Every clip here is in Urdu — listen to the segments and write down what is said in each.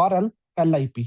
RLLIP,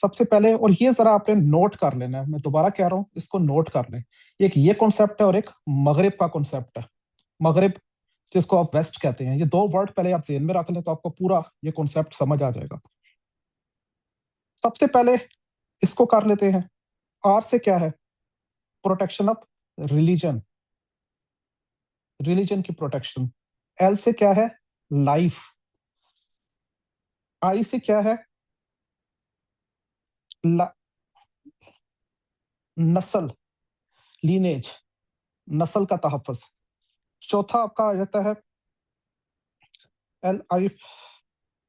سب سے پہلے، اور یہ ذرا آپ نے نوٹ کر لینا ہے، میں دوبارہ کہہ رہا ہوں، اس کو نوٹ کر لیں. ایک یہ کانسیپٹ ہے اور ایک مغرب کا کانسیپٹ ہے. مغرب جس کو آپ ویسٹ کہتے ہیں، یہ دو ورڈ پہلے آپ ذہن میں رکھ لیں تو آپ کو پورا یہ کانسیپٹ سمجھ آ جائے گا. سب سے پہلے اس کو کر لیتے ہیں. آر سے کیا ہے؟ پروٹیکشن آف ریلیجن، ریلیجن کی پروٹیکشن. ایل سے کیا ہے؟ لائف. آئی سے کیا ہے؟ نسل، لینیج، نسل کا تحفظ. چوتھا آپ کا آ جاتا ہے ایل آئی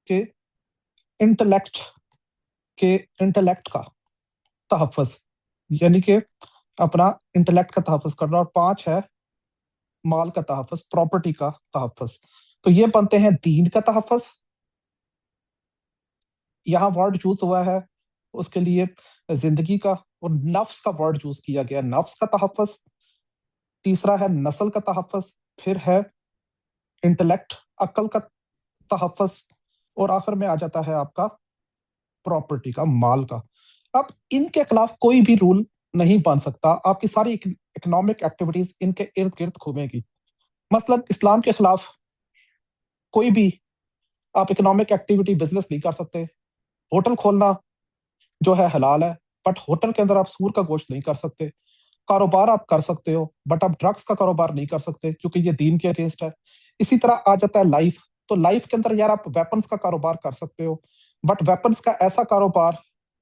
کے انٹلیکٹ، کے انٹلیکٹ کا تحفظ، یعنی کہ اپنا انٹلیکٹ کا تحفظ کرنا. اور پانچ ہے مال کا تحفظ، پراپرٹی کا تحفظ. تو یہ بنتے ہیں دین کا تحفظ. یہاں ورڈ چوز ہوا ہے اس کے لیے زندگی کا، اور نفس کا ورڈ چوز کیا گیا، نفس کا تحفظ. تیسرا ہے نسل کا تحفظ، پھر ہے انٹلیکٹ، عقل کا تحفظ، اور آخر میں آ جاتا ہے آپ کا پراپرٹی کا، مال کا. اب ان کے خلاف کوئی بھی رول نہیں بن سکتا. آپ کی ساری اکنامک ایکٹیویٹیز ان کے ارد گرد گھومے گی. مثلا اسلام کے خلاف کوئی بھی آپ اکنامک ایکٹیویٹی، بزنس نہیں کر سکتے. ہوٹل کھولنا جو ہے حلال ہے، بٹ ہوٹل کے اندر آپ سور کا گوشت نہیں کر سکتے. کاروبار آپ کر سکتے ہو بٹ آپ ڈرگس کا کاروبار نہیں کر سکتے کیونکہ یہ دین کے اگینسٹ ہے. اسی طرح آ جاتا ہے لائف. تو لائف کے اندر یار آپ ویپنس کا کاروبار کر سکتے ہو، بٹ ویپنس کا ایسا کاروبار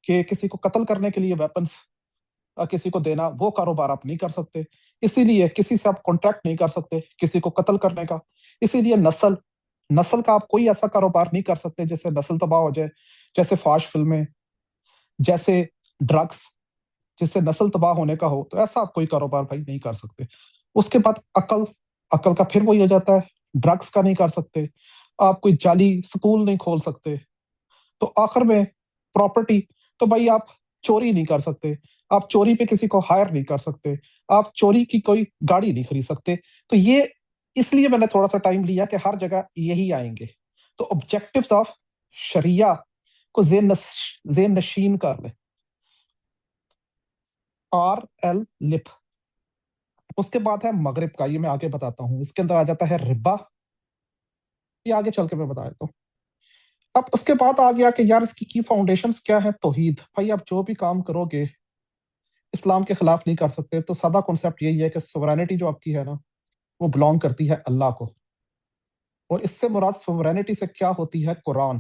کہ کسی کو قتل کرنے کے لیے ویپنس کسی کو دینا، وہ کاروبار آپ نہیں کر سکتے. اسی لیے کسی سے آپ کانٹریکٹ نہیں کر سکتے کسی کو قتل کرنے کا. اسی لیے نسل، نسل کا آپ کوئی ایسا کاروبار نہیں کر سکتے جس سے نسل تباہ ہو جائے، جیسے فاش فلمیں، جیسے ڈرگس، جس سے نسل تباہ ہونے کا ہو. تو ایسا آپ کوئی کاروبار بھائی نہیں کر سکتے. اس کے بعد عقل، عقل کا پھر وہی ہو جاتا ہے، ڈرگس کا نہیں کر سکتے آپ، کوئی جعلی سکول نہیں کھول سکتے. تو آخر میں پراپرٹی، تو بھائی آپ چوری نہیں کر سکتے، آپ چوری پہ کسی کو ہائر نہیں کر سکتے، آپ چوری کی کوئی گاڑی نہیں خرید سکتے. تو یہ اس لیے میں نے تھوڑا سا ٹائم لیا کہ ہر جگہ یہی آئیں گے. تو آبجیکٹیوز آف شریعہ کو ذہن نشین کر لیں. R L lip. اس کے بعد ہے مغرب کا، یہ میں آگے بتاتا ہوں. اس کے اندر آ جاتا ہے ربا، یہ آگے چل کے میں بتا دیتا ہوں. اب اس کے بعد آ گیا کہ یار اس کی فاؤنڈیشنز کیا ہے؟ توحید. بھائی آپ جو بھی کام کرو گے اسلام کے خلاف نہیں کر سکتے. تو سادہ کانسیپٹ یہی ہے کہ سورینٹی جو آپ کی ہے نا، وہ بلانگ کرتی ہے اللہ کو. اور اس سے مراد سورینٹی سے کیا ہوتی ہے؟ قرآن.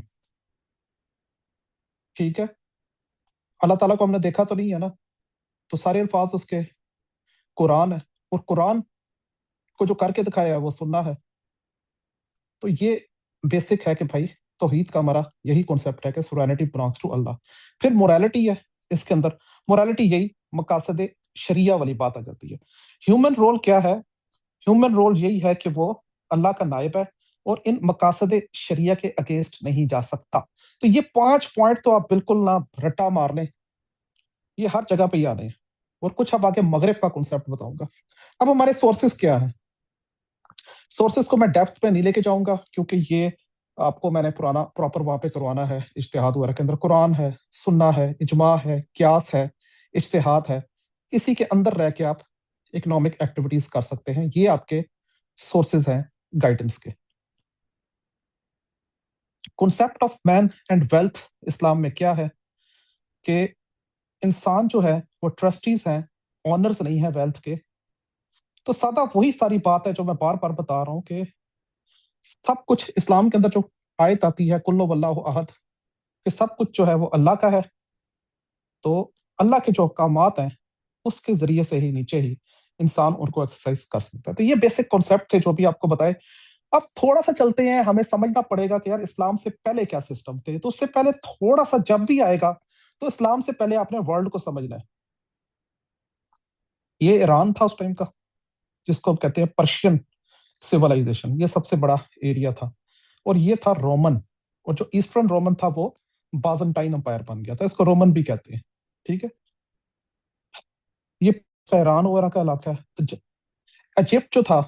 ٹھیک ہے، اللہ تعالیٰ کو ہم نے دیکھا تو نہیں ہے نا، تو سارے الفاظ اس کے قرآن ہے، اور قرآن کو جو کر کے دکھایا ہے وہ سننا ہے. تو یہ بیسک ہے کہ بھائی توحید کا ہمارا یہی کانسیپٹ ہے کہ سورینٹی بلانگس ٹو اللہ. پھر مورالٹی ہے اس کے اندر. مورالٹی یہی مقاصد شریعہ والی بات آ جاتی ہے. ہیومن رول کیا ہے؟ ہیومن رول یہی ہے کہ وہ اللہ کا نائب ہے اور ان مقاصد شریعہ کے اگینسٹ نہیں جا سکتا. تو یہ 5 پوائنٹ تو آپ بالکل نہ رٹا مار لیں، یہ ہر جگہ پہ ہی آنے ہیں. اور کچھ اب آگے مغرب کا کانسیپٹ بتاؤں گا. اب ہمارے سورسز کیا ہیں؟ سورسز کو میں ڈیپتھ پہ نہیں لے کے جاؤں گا کیونکہ یہ آپ کو میں نے پرانا پراپر وہاں پہ کروانا ہے. اجتہاد وغیرہ کے اندر قرآن ہے، سنہ ہے، اجماع ہے، قیاس ہے، اجتہاد ہے. اسی کے اندر رہ کے آپ اکنامک ایکٹیویٹیز کر سکتے ہیں. یہ آپ کے سورسز ہیں گائیڈنس کے. Concept of man and wealth اسلام میں کیا ہے کہ انسان جو ہے وہ ٹرسٹیز ہیں، آنرز نہیں ہیں ویلتھ کے. تو سادہ وہی ساری بات ہے جو میں بار بار بتا رہا ہوں کہ سب کچھ اسلام کے اندر جو آیت آتی ہے کل واللہ احد، کہ سب کچھ جو ہے وہ اللہ کا ہے. تو اللہ کے جو احکامات ہیں اس کے ذریعے سے ہی نیچے ہی انسان ان کو ایکسرسائز کر سکتا ہے. تو یہ بیسک کانسیپٹ تھے جو بھی آپ کو بتائے. اب تھوڑا سا چلتے ہیں، ہمیں سمجھنا پڑے گا کہ یار اسلام سے پہلے کیا سسٹم تھے. تو اس سے پہلے تھوڑا سا جب بھی آئے گا تو اسلام سے پہلے آپ نے ورلڈ کو سمجھنا ہے. یہ ایران تھا اس ٹائم کا، جس کو ہم کہتے ہیں پرشین سیولائزیشن. یہ سب سے بڑا ایریا تھا. اور یہ تھا رومن، اور جو ایسٹرن رومن تھا وہ بازنٹائن امپائر بن گیا تھا. اس کو رومن بھی کہتے ہیں. ٹھیک ہے، یہ ایران وغیرہ کا علاقہ ہے. تو ایجپٹ جو تھا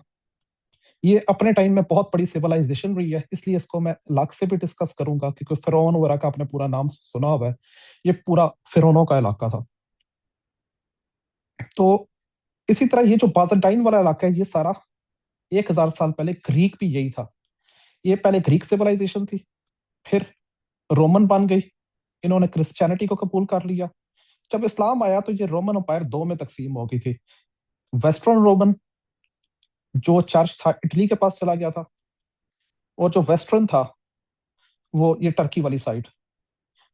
یہ اپنے ٹائم میں بہت بڑی سیولائزیشن رہی ہے، اس لیے اس کو میں الگ سے بھی ڈسکس کروں گا، کیونکہ فرعون وغیرہ کا آپ نے پورا نام سنا ہوا ہے، یہ پورا فرعونوں کا علاقہ تھا۔ تو اسی طرح یہ جو بازنٹائن والا علاقہ ہے، یہ سارا 1000 سال پہلے گریک بھی یہی تھا۔ یہ پہلے گریک سیولائزیشن تھی، پھر رومن بن گئی، انہوں نے کرسچینٹی کو قبول کر لیا۔ جب اسلام آیا تو یہ رومن امپائر دو میں تقسیم ہو گئی تھی، ویسٹرن رومن جو چرچ تھا اٹلی کے پاس چلا گیا تھا، اور جو ویسٹرن تھا وہ یہ ٹرکی والی سائڈ،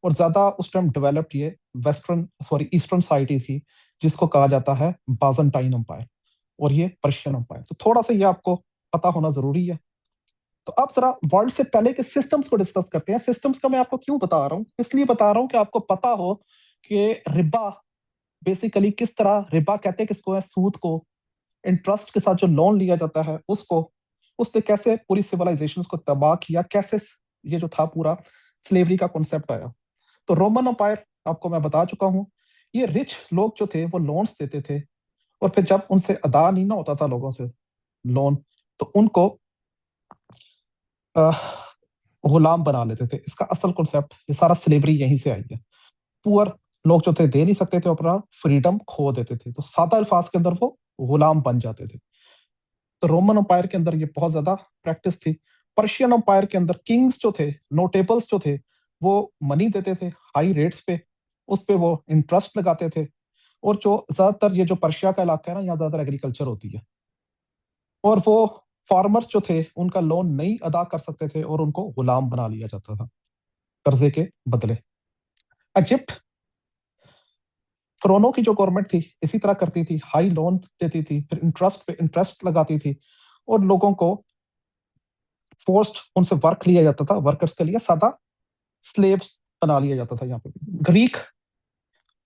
اور زیادہ اس ٹائم ڈیولپڈ یہ ایسٹرن سائڈ ہی تھی، جس کو کہا جاتا ہے بازنٹائن امپائر، اور یہ پرشین امپائر۔ تو تھوڑا سا یہ آپ کو پتا ہونا ضروری ہے۔ تو اب ذرا ورلڈ سے پہلے کے سسٹمز کو ڈسکس کرتے ہیں۔ سسٹمز کا میں آپ کو کیوں بتا رہا ہوں؟ اس لیے بتا رہا ہوں کہ آپ کو پتا ہو کہ ربا بیسیکلی کس طرح، ربا کہتے ہیں کس کو ہے، سود کو، انٹرسٹ کے ساتھ جو لون لیا جاتا ہے اس نے کیسے پوری سیولائزیشن کو تباہ کیا، کیسے یہ جو تھا پورا سلیوری کا کنسپٹ آیا۔ تو رومن امپائر آپ کو میں بتا چکا ہوں، یہ رچ لوگ جو تھے وہ لونز دیتے تھے، اور پھر جب ان سے ادا نہیں نہ ہوتا تھا لوگوں سے لون، تو ان کو غلام بنا لیتے تھے۔ اس کا اصل کنسپٹ، یہ سارا سلیوری یہیں سے آئی ہے۔ پور لوگ جو تھے دے نہیں سکتے تھے، اپنا فریڈم کھو دیتے تھے، تو سادہ الفاظ کے اندر وہ غلام بن جاتے تھے۔ تو رومن امپائر کے اندر یہ بہت زیادہ پریکٹس تھی۔ پرشین امپائر کے اندر کنگز جو تھے، نوٹیبلز جو تھے، وہ منی دیتے تھے ہائی ریٹس پہ، اس پہ وہ انٹرسٹ لگاتے تھے، اور جو زیادہ تر یہ جو پرشیا کا علاقہ ہے نا، یہاں زیادہ تر ایگریکلچر ہوتی ہے، اور وہ فارمرز جو تھے ان کا لون نہیں ادا کر سکتے تھے، اور ان کو غلام بنا لیا جاتا تھا قرضے کے بدلے۔ ایجپٹ فرونوں کی جو گورنمنٹ تھی اسی طرح کرتی تھی، ہائی لون دیتی تھی، پھر انٹرسٹ پہ انٹرسٹ لگاتی تھی، اور لوگوں کو فورسڈ ان سے ورک لیا جاتا تھا، ورکرز کے لیے سادہ سلیوز بنا لیا جاتا تھا۔ یہاں پہ گریک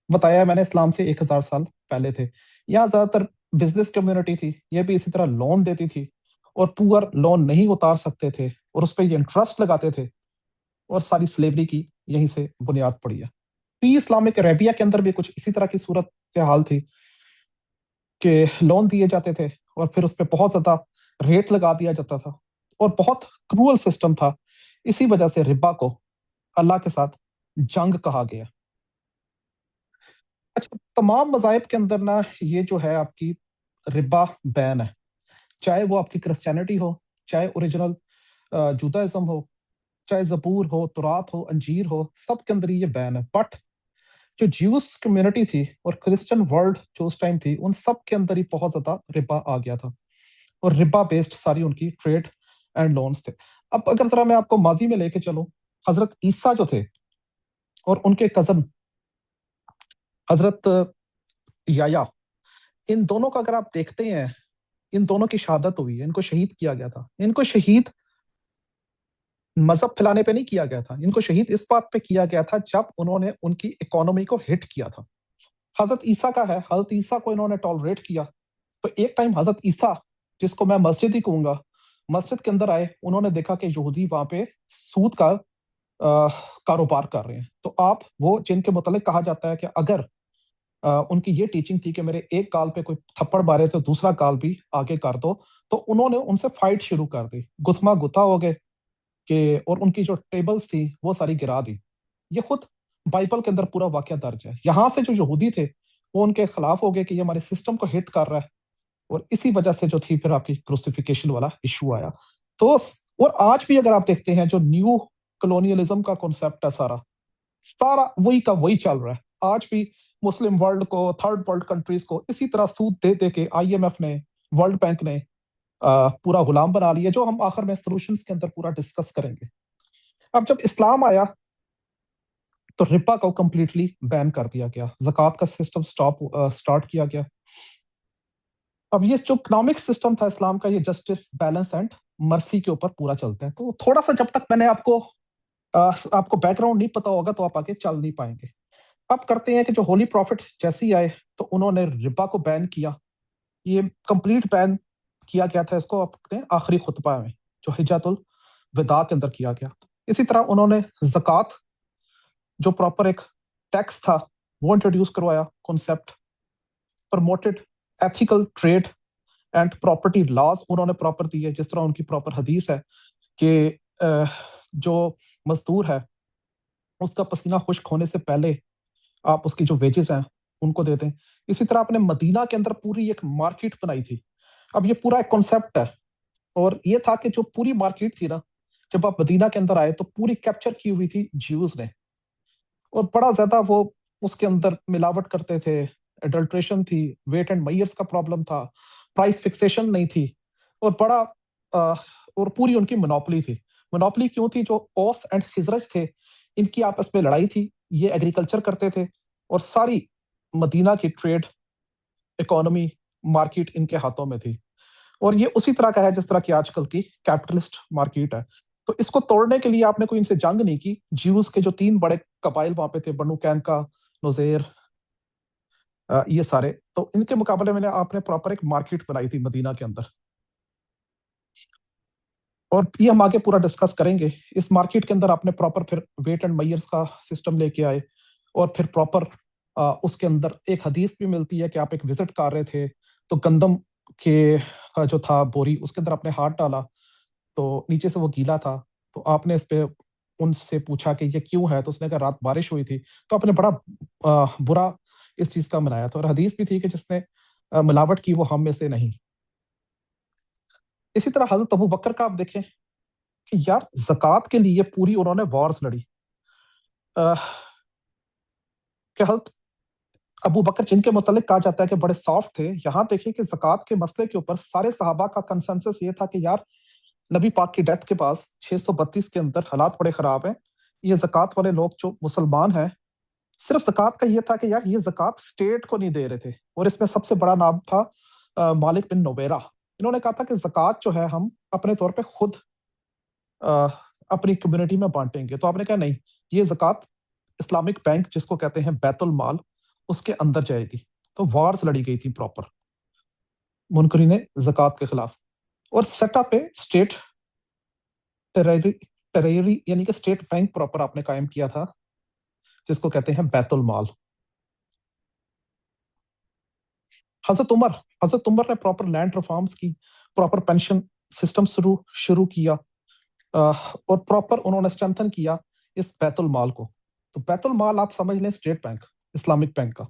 بتایا میں نے اسلام سے 1000 سال پہلے تھے، یہاں زیادہ تر بزنس کمیونٹی تھی، یہ بھی اسی طرح لون دیتی تھی، اور پور لون نہیں اتار سکتے تھے، اور اس پہ یہ انٹرسٹ لگاتے تھے، اور ساری سلیوری کی یہیں سے بنیاد پڑی ہے۔ پری اسلامک عربیہ کے اندر بھی کچھ اسی طرح کی صورت حال تھی کہ لون دیے جاتے تھے، اور پھر اس پہ بہت زیادہ ریٹ لگا دیا جاتا تھا، اور بہت کرول سسٹم تھا۔ اسی وجہ سے ربا کو اللہ کے ساتھ جنگ کہا گیا۔ اچھا، تمام مذاہب کے اندر نا یہ جو ہے آپ کی ربا بین ہے، چاہے وہ آپ کی کرسچینٹی ہو، چاہے اوریجنل جوداازم ہو، چاہے زبور ہو، تورات ہو، انجیر ہو، سب کے اندر یہ بین ہے۔ بٹ جو جیوس کمیونٹی تھی اور کرسچن ورلڈ جو اس ٹائم تھی، ان سب کے اندر ہی بہت زیادہ ربا آ گیا تھا، اور ربا بیسڈ ساری ان کی ٹریڈ اینڈ لونز تھے۔ اب اگر ذرا میں آپ کو ماضی میں لے کے چلوں، حضرت عیسیٰ جو تھے اور ان کے کزن حضرت یایا، ان دونوں کا اگر آپ دیکھتے ہیں، ان دونوں کی شہادت ہوئی ہے، ان کو شہید کیا گیا تھا۔ ان کو شہید مذہب پھیلانے پہ نہیں کیا گیا تھا، ان کو شہید اس بات پہ کیا گیا تھا جب انہوں نے ان کی اکانومی کو ہٹ کیا تھا۔ حضرت عیسیٰ کا ہے، حضرت عیسیٰ کو انہوں نے ٹالریٹ کیا، تو ایک ٹائم حضرت عیسیٰ، جس کو میں مسجد ہی کہوں گا، مسجد کے اندر آئے، انہوں نے دیکھا کہ یہودی وہاں پہ سود کا کاروبار کر رہے ہیں۔ تو آپ وہ جن کے متعلق کہا جاتا ہے کہ اگر ان کی یہ ٹیچنگ تھی کہ میرے ایک گال پہ کوئی تھپڑ مارے تو دوسرا گال بھی آگے کر دو، تو انہوں نے ان سے فائٹ شروع کر دی، گسما گتا ہو گئے کہ، اور ان کی جو ٹیبلز تھی وہ ساری گرا دی۔ یہ خود بائبل کے اندر پورا واقعہ درج ہے۔ یہاں سے جو یہودی تھے وہ ان کے خلاف ہو گئے کہ یہ ہمارے سسٹم کو ہٹ کر رہا ہے، اور اسی وجہ سے جو تھی پھر آپ کی کروسیفیکیشن والا ایشو آیا۔ تو اور آج بھی اگر آپ دیکھتے ہیں جو نیو کلونیلزم کا کنسپٹ ہے، سارا وہی کا وہی چل رہا ہے۔ آج بھی مسلم ورلڈ کو، تھرڈ ورلڈ کنٹریز کو اسی طرح سود دے دے کے آئی ایم ایف نے، ورلڈ بینک نے پورا غلام بنا لیا، جو ہم آخر میں سولوشنز کے اندر پورا ڈسکس کریں گے۔ اب جب اسلام آیا تو ربا کو کمپلیٹلی بین کر دیا گیا، زکوٰۃ کا سسٹم سٹارٹ کیا گیا۔ اب یہ جو اکنامک سسٹم تھا اسلام کا، یہ جسٹس، بیلنس اینڈ مرسی کے اوپر پورا چلتا ہے۔ تو تھوڑا سا جب تک میں نے آپ کو بیک گراؤنڈ نہیں پتا ہوگا تو آپ آگے چل نہیں پائیں گے۔ اب کرتے ہیں کہ جو ہولی پروفٹ جیسے ہی آئے تو انہوں نے ربا کو بین کیا، یہ کمپلیٹ بین کیا گیا تھا اس کو اپنے آخری خطبہ میں جو حجۃ الوداع کے اندر کیا گیا۔ اسی طرح انہوں نے زکوٰۃ جو پراپر ایک ٹیکس تھا وہ انٹروڈیوس کروایا، concept promoted ethical trade and property laws انہوں نے پراپر دی ہے، جس طرح ان کی پراپر حدیث ہے کہ جو مزدور ہے اس کا پسینہ خشک ہونے سے پہلے آپ اس کی جو ویجز ہیں ان کو دیتے ہیں. اسی طرح آپ نے مدینہ کے اندر پوری ایک مارکیٹ بنائی تھی. اب یہ پورا ایک کانسیپٹ ہے، اور یہ تھا کہ جو پوری مارکیٹ تھی نا، جب آپ مدینہ کے اندر آئے تو پوری کیپچر کی ہوئی تھی جیوز نے، اور بڑا زیادہ وہ اس کے اندر ملاوٹ کرتے تھے، ایڈلٹریشن تھی، ویٹ اینڈ میئرس کا پرابلم تھا، پرائس فکسیشن نہیں تھی، اور بڑا اور پوری ان کی منوپلی تھی. منوپلی کیوں تھی؟ جو اوس اینڈ خزرج تھے ان کی آپس میں لڑائی تھی. یہ ایگریکلچر کرتے تھے اور ساری مدینہ کی ٹریڈ اکانومی مارکیٹ ان کے ہاتھوں میں تھی، اور یہ اسی طرح کا ہے جس طرح کی آج کل کی کیپٹلسٹ مارکیٹ ہے. تو اس کو توڑنے کے لیے آپ نے کوئی ان سے جنگ نہیں کی. جیوز کے جو 3 بڑے قبائل وہاں پہ تھے، بنو کینکا، نوزیر، یہ سارے، تو ان کے مقابلے میں آپ نے پراپر ایک مارکیٹ بنائی تھی مدینہ کے اندر، اور یہ ہم آگے پورا ڈسکس کریں گے. اس مارکیٹ کے اندر آپ نے پراپر پھر ویٹ اینڈ میئرس کا سسٹم لے کے آئے، اور پھر پراپر اس کے اندر ایک حدیث بھی ملتی ہے کہ آپ ایک وزٹ کر رہے تھے تو گندم کے جو تھا بوری، اس کے اندر آپ نے ہاتھ ڈالا تو نیچے سے وہ گیلا تھا، تو آپ نے اس پہ ان سے پوچھا کہ یہ کیوں ہے، تو اس نے کہا رات بارش ہوئی تھی. تو آپ نے بڑا برا اس چیز کا منایا تھا، اور حدیث بھی تھی کہ جس نے ملاوٹ کی وہ ہم میں سے نہیں. اسی طرح حضرت ابو بکر کا آپ دیکھیں کہ یار زکوٰۃ کے لیے پوری انہوں نے وارز لڑی. کہ حضرت ابو بکر جن کے متعلق کہا جاتا ہے کہ بڑے سافٹ تھے، یہاں دیکھیں کہ زکوٰۃ کے مسئلے کے اوپر سارے صحابہ کا کنسنسس یہ تھا کہ یار نبی پاک کی ڈیتھ کے بعد 632 کے اندر حالات بڑے خراب ہیں. یہ زکوٰۃ والے لوگ جو مسلمان ہیں، صرف زکوٰۃ کا یہ تھا کہ یار یہ زکوٰۃ اسٹیٹ کو نہیں دے رہے تھے، اور اس میں سب سے بڑا نام تھا مالک بن نویرہ. انہوں نے کہا تھا کہ زکوٰۃ جو ہے ہم اپنے طور پہ خود اپنی کمیونٹی میں بانٹیں گے. تو آپ نے کہا نہیں، یہ زکوٰۃ اسلامک بینک جس کو کہتے ہیں بیت المال، اس کے اندر جائے گی. تو وارز لڑی گئی تھی پراپر منکرین زکوٰۃ کے خلاف. اور سیٹ اپ پہ اسٹیٹ ٹریری یعنی کہ اسٹیٹ بینک پراپر آپ نے قائم کیا تھا جس کو کہتے ہیں بیت المال. حضرت عمر نے پراپر لینڈ ریفارمز کی، پراپر پینشن سسٹم شروع کیا، اور پراپر انہوں نے اسٹرینتھن کیا اس بیت المال کو. تو بیت المال آپ سمجھ لیں اسٹیٹ بینک، اسلامک بینک کا.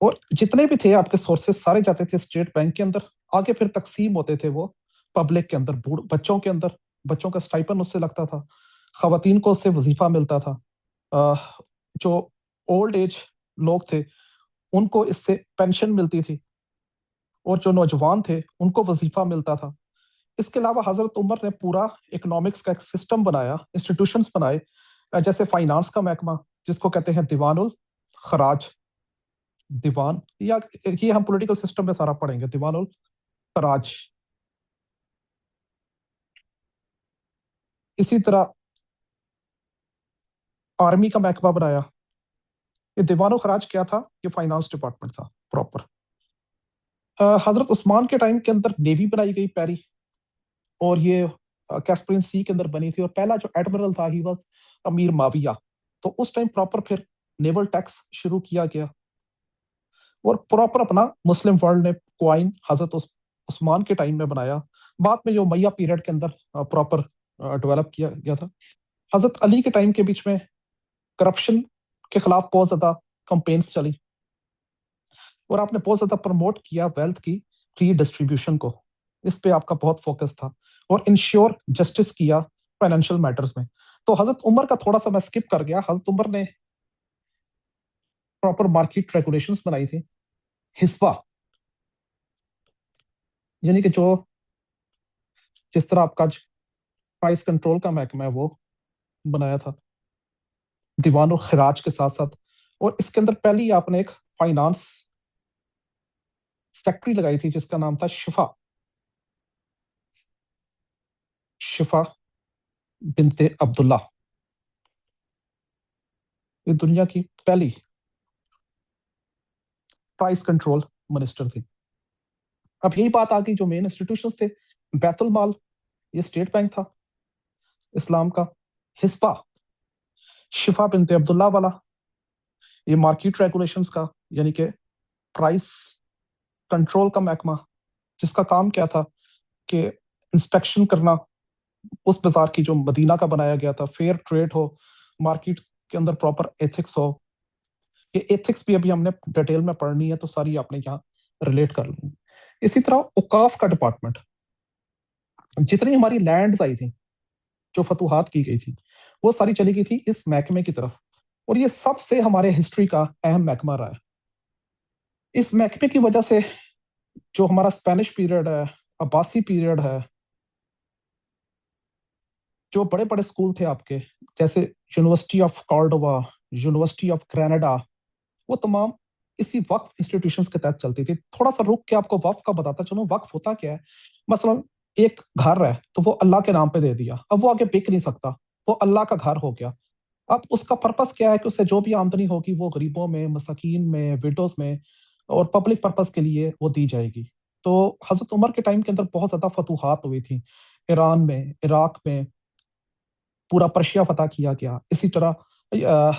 اور جتنے بھی تھے آپ کے سورسز سارے جاتے تھے اسٹیٹ بینک کے اندر، آگے پھر تقسیم ہوتے تھے وہ پبلک کے اندر، بچوں کے اندر، بچوں کا اسٹائپن اس سے لگتا تھا، خواتین کو اس سے وظیفہ ملتا تھا، جو اولڈ ایج لوگ تھے ان کو اس سے پینشن ملتی تھی، اور جو نوجوان تھے ان کو وظیفہ ملتا تھا. اس کے علاوہ حضرت عمر نے پورا اکنامکس کا ایک سسٹم بنایا، انسٹیٹیوشنز بنائے، جیسے فائنانس کا محکمہ جس کو کہتے ہیں دیوان الخراج. دیوان، یا یہ ہم پولیٹیکل سسٹم میں سارا پڑھیں گے، دیوان الخراج. اسی طرح آرمی کا محکمہ بنایا. یہ دیوان الخراج کیا تھا؟ یہ فائنانس ڈپارٹمنٹ تھا پراپر. حضرت عثمان کے ٹائم کے اندر نیوی بنائی گئی پیری، اور یہ کیسپرین سی کے اندر بنی تھی، اور پہلا جو ایڈمرل تھا ہی واز امیر معاویہ. تو اس ٹائم پراپر پھر نیول ٹیکس شروع کیا گیا، اور پراپر اپنا مسلم ورلڈ نے کوائن حضرت عثمان کے ٹائم میں بنایا. بعد میں جو میہ پیریڈ کے اندر پراپر ڈیولپ کیا گیا تھا. حضرت علی کے ٹائم کے بیچ میں کرپشن کے خلاف بہت زیادہ کمپینس چلی، اور آپ نے بہت زیادہ پروموٹ کیا ویلتھ کی ری ڈسٹریبیوشن کو. اس پہ آپ کا بہت فوکس تھا، اور انشور جسٹس کیا فائنینشیل میٹرز میں. تو حضرت عمر کا تھوڑا سا میں اسکپ کر گیا. حضرت عمر نے پراپر مارکیٹ ریگولیشنز بنائی تھی. حسبہ یعنی کہ جو جس طرح آپ کا پرائس کنٹرول کا محکمہ ہے وہ بنایا تھا دیوان الخراج کے ساتھ ساتھ. اور اس کے اندر پہلی آپ نے ایک فائنانس سیکٹری لگائی تھی جس کا نام تھا شفا بنت عبداللہ. یہ دنیا کی پہلی پرائس کنٹرول منسٹر تھی. اب یہی بات آ گئی، جو مین انسٹیٹیوشنز تھے، بیت المال یہ اسٹیٹ بینک تھا اسلام کا، حسبہ شفا بنت عبداللہ والا یہ مارکیٹ ریگولیشنز کا، یعنی کہ پرائس کنٹرول کا محکمہ جس کا کام کیا تھا کہ انسپیکشن کرنا اس بازار کی جو مدینہ کا بنایا گیا تھا، فیئر ٹریڈ ہو، مارکیٹ کے اندر پراپر ایتھکس ہو. یہ ایتھکس بھی ابھی ہم نے ڈیٹیل میں پڑھنی ہے تو ساری آپ نے یہاں ریلیٹ کر لیں. اسی طرح اوقاف کا ڈپارٹمنٹ، جتنی ہماری لینڈز آئی تھیں جو فتوحات کی گئی تھی وہ ساری چلی گئی تھی اس محکمے کی طرف، اور یہ سب سے ہمارے ہسٹری کا اہم محکمہ رہا ہے. اس محکمے کی وجہ سے جو ہمارا اسپینش پیریڈ ہے، عباسی پیریڈ ہے، جو بڑے بڑے اسکول تھے آپ کے جیسے university of Cordova, university of Granada, وہ تمام اسی وقف انسٹیٹیوشنز کے تحت چلتی تھی. تھوڑا سا رک کے آپ کو وقف کا بتاتا چلوں. وقف ہوتا کیا ہے؟ مثلا ایک گھر ہے تو وہ اللہ کے نام پہ دے دیا، اب وہ آگے بک نہیں سکتا، وہ اللہ کا گھر ہو گیا. اب اس کا پرپس کیا ہے کہ اس سے جو بھی آمدنی ہوگی وہ غریبوں میں، مساکین میں، ویڈوز میں اور پبلک پرپس کے لیے وہ دی جائے گی. تو حضرت عمر کے ٹائم کے اندر بہت زیادہ فتوحات ہوئی تھیں، ایران میں، عراق میں، پورا پرشیا فتح کیا گیا. اسی طرح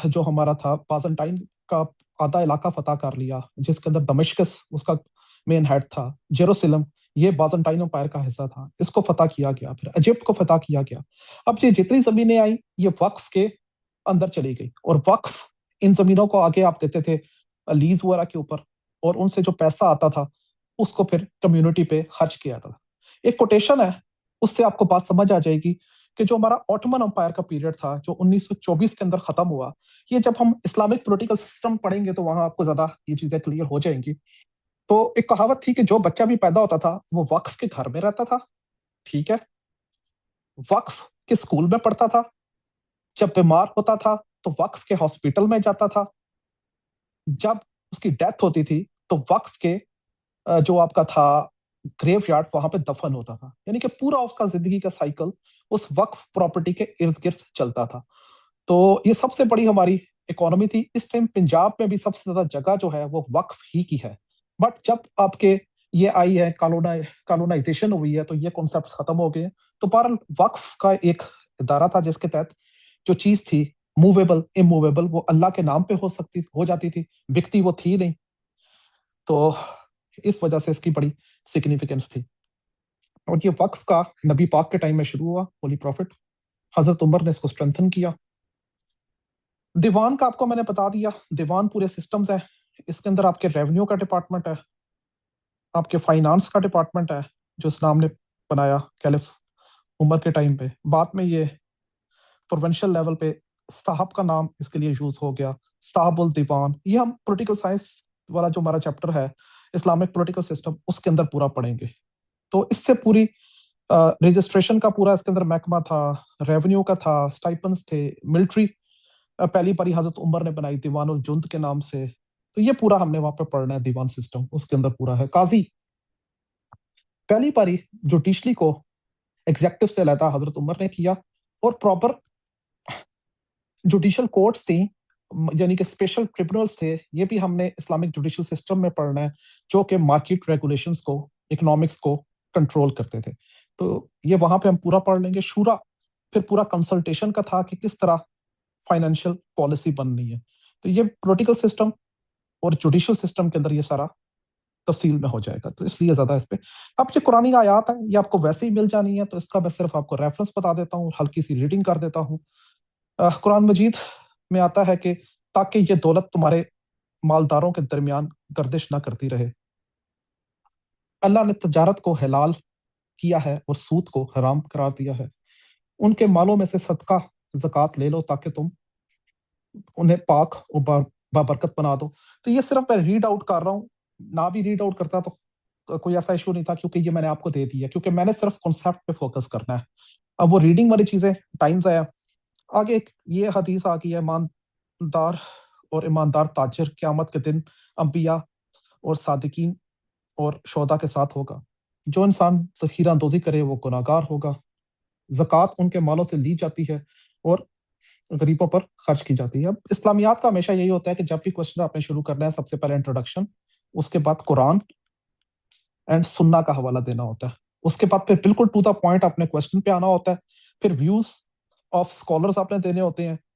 جو ہمارا تھا بازنٹائن کا آدھا علاقہ فتح کر لیا، جس کے اندر دمشقس اس کا مین ہیڈ تھا. جیروسلم یہ بازنٹائن امپائر کا حصہ تھا، اس کو فتح کیا گیا. پھر ایجپٹ کو فتح کیا گیا. اب یہ جتنی زمینیں آئی یہ وقف کے اندر چلی گئی، اور وقف ان زمینوں کو آگے آپ دیتے تھے لیز وغیرہ کے اوپر، اور ان سے جو پیسہ آتا تھا اس کو پھر کمیونٹی پہ خرچ کیا جاتا تھا. ایک کوٹیشن ہے، اس سے آپ کو بات سمجھ آ جائے گی کہ جو ہمارا آٹومن امپائر کا پیریڈ تھا جو 1924 کے اندر ختم ہوا، یہ جب ہم اسلامک پولیٹیکل سسٹم پڑھیں گے تو وہاں آپ کو زیادہ یہ چیزیں کلیئر ہو جائیں گی. تو ایک کہاوت تھی کہ جو بچہ بھی پیدا ہوتا تھا وہ وقف کے گھر میں رہتا تھا، ٹھیک ہے، وقف کے اسکول میں پڑھتا تھا، جب بیمار ہوتا تھا تو وقف کے ہاسپٹل میں جاتا تھا، جب اس کی ڈیتھ ہوتی تھی تو وقف کے جو آپ کا تھا گریو یارڈ وہاں پہ دفن ہوتا تھا. یعنی کہ پورا اس کا زندگی کا سائیکل اس وقف پراپرٹی کے ارد گرد چلتا تھا. تو یہ سب سے بڑی ہماری اکانومی تھی. اس ٹائم پنجاب میں بھی سب سے زیادہ جگہ جو ہے وہ وقف ہی کی ہے. بٹ جب آپ کے یہ آئی ہے کالونائزیشن ہوئی ہے تو یہ کانسیپٹ ختم ہو گئے. تو بہرحال وقف کا ایک ادارہ تھا جس کے تحت جو چیز تھی موویبل اموویبل وہ اللہ کے نام پہ ہو جاتی تھی، بکتی وہ تھی نہیں. تو اس وجہ سے اس کی بڑی سگنیفیکینس تھی. اور یہ وقف کا نبی پاک کے ٹائم میں شروع ہوا، ہولی پروفٹ حضرت عمر نے اس کو اسٹرینتھن کیا. دیوان کا آپ کو میں نے بتا دیا، دیوان پورے سسٹمز ہے. اس کے اندر آپ کے ریونیو کا ڈپارٹمنٹ ہے، آپ کے فائنانس کا ڈپارٹمنٹ ہے جو اسلام نے بنایا کیلف عمر کے ٹائم پہ. بعد میں یہ پروونشل لیول پہ صاحب کا نام اس کے لیے یوز ہو گیا، صاحب الدیوان. یہ ہم پولیٹیکل سائنس والا جو ہمارا چیپٹر ہے اسلامک پولیٹیکل سسٹم اس کے اندر پورا پڑھیں گے. تو اس سے پوری رجسٹریشن کا پورا اس کے اندر محکمہ تھا، ریونیو کا تھا، اسٹائپنس تھے، ملٹری پہلی باری حضرت عمر نے بنائی دیوان الجند کے نام سے. تو یہ پورا ہم نے وہاں پہ پڑھنا ہے. دیوان سسٹم اس کے اندر پورا ہے. قاضی پہلی باری جوڈیشلی کو ایگزیکٹو سے لیتا حضرت عمر نے کیا، اور پراپر جوڈیشل کورٹس تھیں، یعنی کہ اسپیشل ٹریبونلز تھے. یہ بھی ہم نے اسلامک جوڈیشل سسٹم میں پڑھنا ہے جو کہ مارکیٹ ریگولیشنز کو، اکنامکس کو کنٹرول کرتے تھے. تو یہ وہاں پہ ہم پورا پڑھ لیں گے. شورا پھر پورا کنسلٹیشن کا تھا کہ کس طرح فائنینشیل پالیسی بننی ہے. تو یہ پولیٹیکل سسٹم اور جوڈیشل سسٹم کے اندر یہ سارا تفصیل میں ہو جائے گا. تو اس لیے زیادہ اس پہ اب یہ قرآنی آیات ہیں یہ آپ کو ویسے ہی مل جانی ہے، تو اس کا میں صرف آپ کو ریفرنس بتا دیتا ہوں، ہلکی سی ریڈنگ کر دیتا ہوں. قرآن مجید میں آتا ہے کہ تاکہ یہ دولت تمہارے مالداروں کے درمیان گردش نہ کرتی رہے. اللہ نے تجارت کو حلال کیا ہے اور سود کو حرام قرار دیا ہے. ان کے مالوں میں سے صدقہ زکوٰۃ لے لو تاکہ تم انہیں پاک اور بابرکت بنا دو. تو یہ صرف میں ریڈ آؤٹ کر رہا ہوں، نہ بھی ریڈ آؤٹ کرتا تو کوئی ایسا ایشو نہیں تھا، کیونکہ یہ میں نے آپ کو دے دیا، کیونکہ میں نے صرف کانسیپٹ پہ فوکس کرنا ہے. اب وہ ریڈنگ والی چیزیں ٹائم ضائع. آگے ایک یہ حدیث آ گئی ہے، ایماندار اور ایماندار تاجر قیامت کے دن انبیاء اور صادقین اور شہداء کے ساتھ ہوگا. جو انسان ذخیرہ اندوزی کرے وہ گناہگار ہوگا. زکوٰۃ ان کے مالوں سے لی جاتی ہے اور غریبوں پر خرچ کی جاتی ہے. اب اسلامیات کا ہمیشہ یہی ہوتا ہے کہ جب بھی کوشچن آپ نے شروع کرنا ہے سب سے پہلے انٹروڈکشن، اس کے بعد قرآن اینڈ سننا کا حوالہ دینا ہوتا ہے، اس کے بعد پھر بالکل ٹو دا پوائنٹ آپ نے کوشچن پہ آنا ہوتا ہے، پھر ویوز آف اسکالرز آپ نے دینے ہوتے ہیں،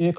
1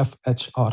FHR।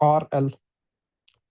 RL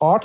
8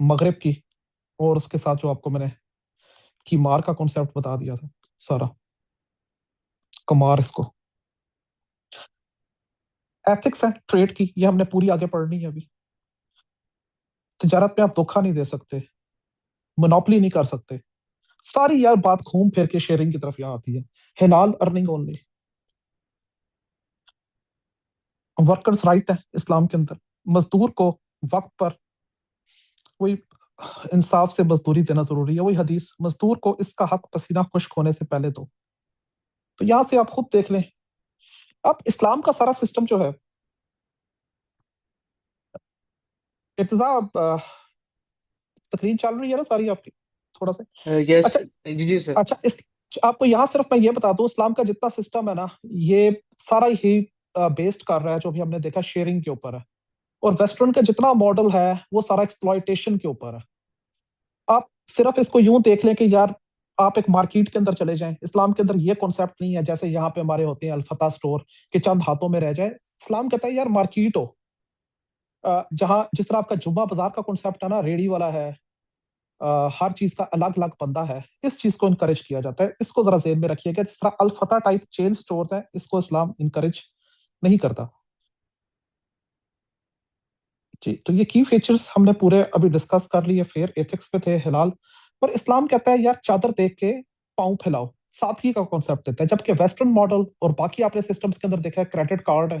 مغرب کی، اور اس کے ساتھ جو آپ کو میں نے قمار کا کانسیپٹ بتا دیا تھا سارا، قمار اس کو ایتھکس ہے ٹریڈ کی، یہ ہم نے پوری آگے پڑھنی ہے ابھی. تجارت میں آپ دھوکا نہیں دے سکتے، مونوپلی نہیں کر سکتے، ساری یار بات گھوم پھر کے شیئرنگ کی طرف یہاں آتی ہے. حلال ارننگ اونلی، ورکرز رائٹ ہے اسلام کے اندر، مزدور کو وقت پر کوئی انصاف سے مزدوری دینا ضروری ہے. وہی حدیث، مزدور کو اس کا حق پسینہ خشک ہونے سے پہلے دو. تو یہاں سے آپ خود دیکھ لیں. اب اسلام کا سارا سسٹم جو ہے، ارتضا تقریر چل رہی ہے نا ساری آپ کی تھوڑا سا. یس اچھا جی سر. اچھا اس آپ کو یہاں صرف میں یہ بتا دوں، اسلام کا جتنا سسٹم ہے نا، یہ سارا ہی بیسڈ کر رہا ہے جو بھی ہم نے دیکھا شیئرنگ کے اوپر ہے. اور ویسٹرن کا جتنا ماڈل ہے وہ سارا ایکسپلائٹیشن کے اوپر ہے. آپ صرف اس کو یوں دیکھ لیں کہ یار آپ ایک مارکیٹ کے اندر چلے جائیں، اسلام کے اندر یہ کانسیپٹ نہیں ہے جیسے یہاں پہ ہمارے ہوتے ہیں الفتح سٹور کہ چند ہاتھوں میں رہ جائے. اسلام کہتا ہے یار مارکیٹ ہو، جہاں جس طرح آپ کا جمعہ بازار کا کانسیپٹ ہے نا، ریڑھی والا ہے، ہر چیز کا الگ الگ بندہ ہے، اس چیز کو انکریج کیا جاتا ہے. اس کو ذرا ذہن میں رکھیے گا. جس طرح الفتح ٹائپ چین سٹورز ہیں، اس کو اسلام انکریج نہیں کرتا. جی تو یہ کی فیچرز ہم نے پورے ابھی ڈسکس کر لیے. پھر ایتھکس پہ تھے، حلال. پر اسلام کہتا ہے یار چادر دیکھ کے پاؤں پھیلاؤ، سادگی کا کانسیپٹ دیتا ہے. جبکہ ویسٹرن ماڈل اور باقی آپ نے سسٹمز کے اندر دیکھا ہے، کریڈٹ کارڈ ہے،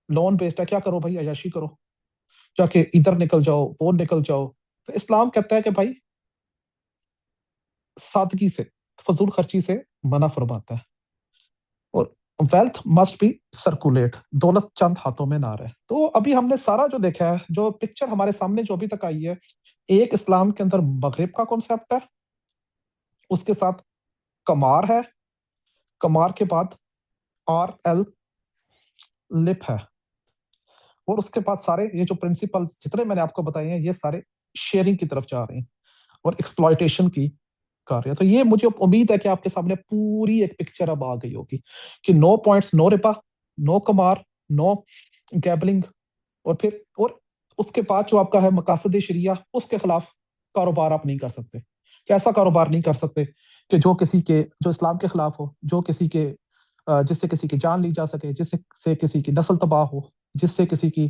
لون بیسڈ ہے، کیا کرو بھائی عیاشی کرو، جا کے ادھر نکل جاؤ وہ نکل جاؤ. تو اسلام کہتا ہے کہ بھائی سادگی سے، فضول خرچی سے منع فرماتا ہے. اور ویلتھ مسٹ بی سرکولیٹ، دولت چند ہاتھوں میں نہ رہے. تو ابھی ہم نے سارا جو دیکھا ہے، جو پکچر ہمارے سامنے جو ابھی تک آئی ہے، ایک اسلام کے اندر مغرب کا کانسیپٹ ہے، اس کے ساتھ کمار ہے، کمار کے بعد آر ایل لپ ہے، اور اس کے بعد سارے یہ جو پرنسپل جتنے میں نے آپ کو بتائے ہیں، یہ سارے شیئرنگ کی طرف جا رہے ہیں اور ایکسپلائٹیشن کی کر رہے ہیں. تو یہ مجھے امید ہے کہ آپ کے سامنے پوری ایک پکچر اب آ گئی ہوگی کہ نو پوائنٹس، نو ربا، نو کمار، نو گیبلنگ. اور اس کے بعد جو آپ کا ہے مقاصد شریعہ، اس کے خلاف کاروبار آپ نہیں کر سکتے. کیسا کاروبار نہیں کر سکتے کہ جو اسلام کے خلاف ہو، جو کسی کے جس سے کسی کی جان لی جا سکے، جس سے کسی کی نسل تباہ ہو، جس سے کسی کی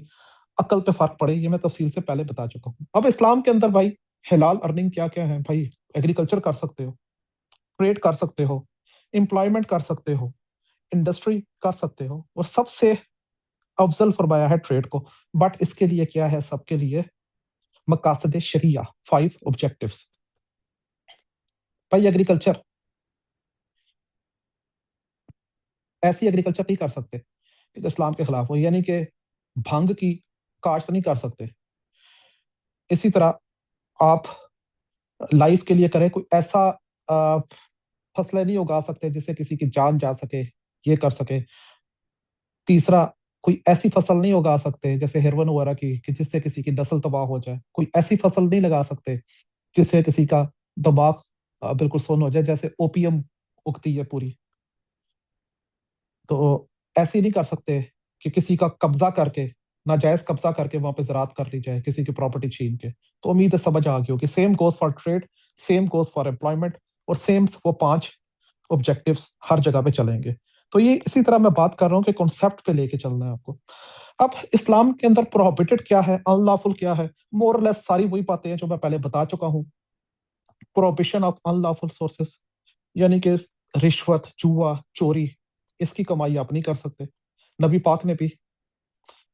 عقل پہ فرق پڑے. یہ میں تفصیل سے پہلے بتا چکا ہوں. اب اسلام کے اندر بھائی حلال ارننگ کیا کیا ہے بھائی؟ ایگریکلچر کر سکتے ہو، ٹریڈ کر سکتے ہو، امپلائمنٹ کر سکتے ہو، انڈسٹری کر سکتے ہو، اور سب سے افضل فرمایا ہے ٹریڈ کو. بٹ اس کے لیے کیا ہے؟ سب کے لیے مقاصد شریعہ، 5 آبجیکٹیوز. بھائی ایگریکلچر، ایسی ایگریکلچر نہیں کر سکتے کہ اسلام کے خلاف ہو، یعنی کہ بھنگ کی کاشت نہیں کر سکتے. اسی طرح آپ لائف کے لیے کریں کوئی ایسا فصلیں نہیں اگا سکتے جس سے کسی کی جان جا سکے، یہ کر سکے. تیسرا، کوئی ایسی فصل نہیں اگا سکتے جیسے ہیروین وغیرہ کی کہ جس سے کسی کی نسل تباہ ہو جائے. کوئی ایسی فصل نہیں لگا سکتے جس سے کسی کا دماغ بالکل سن ہو جائے، جیسے اوپیم اگتی ہے پوری. تو ایسی نہیں کر سکتے کہ کسی کا قبضہ کر کے، ناجائز قبضہ کر کے وہاں پہ زراعت کر لی جائے، کسی کی پراپرٹی چھین کے. تو امید ہے سمجھ آ گئی ہوگی. Same goes for trade, same goes for employment, اور سیم وہ 5 آبجیکٹیوز ہر جگہ پہ چلیں گے. تو یہ اسی طرح میں بات کر رہا ہوں کہ کانسیپٹ پہ لے کے چلنا ہے آپ کو. اب اسلام کے اندر پروہیبٹڈ کیا ہے، ان لافل کیا ہے، مور لیس ساری وہی باتیں ہیں جو میں پہلے بتا چکا ہوں. Prohibition of in lawful sources, یعنی کہ رشوت، جوا، چوری، اس کی کمائی آپ نہیں کر سکتے. نبی پاک نے بھی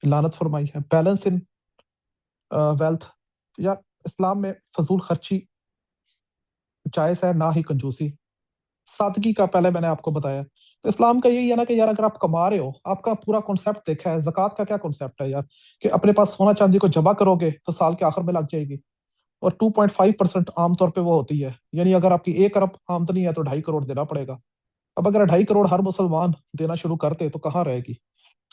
لعنت فرمائی ہے. بیلنس ان ویلتھ، یا اسلام میں فضول خرچی جائز ہے، نہ ہی کنجوسی. سادگی کا پہلے میں نے آپ کو بتایا. تو اسلام کا یہی ہے نا کہ یار اگر آپ کما رہے ہو، آپ کا پورا کانسیپٹ دیکھا ہے. زکوٰۃ کا کیا کانسیپٹ ہے یار؟ کہ اپنے پاس سونا چاندی کو جمع کرو گے تو سال کے آخر میں لگ جائے گی، اور 2.5% عام طور پہ وہ ہوتی ہے. یعنی اگر آپ کی 1 ارب آمدنی ہے تو 2.5 کروڑ دینا پڑے گا. اب اگر 2.5 کروڑ ہر مسلمان دینا شروع کرتے تو کہاں رہے گی؟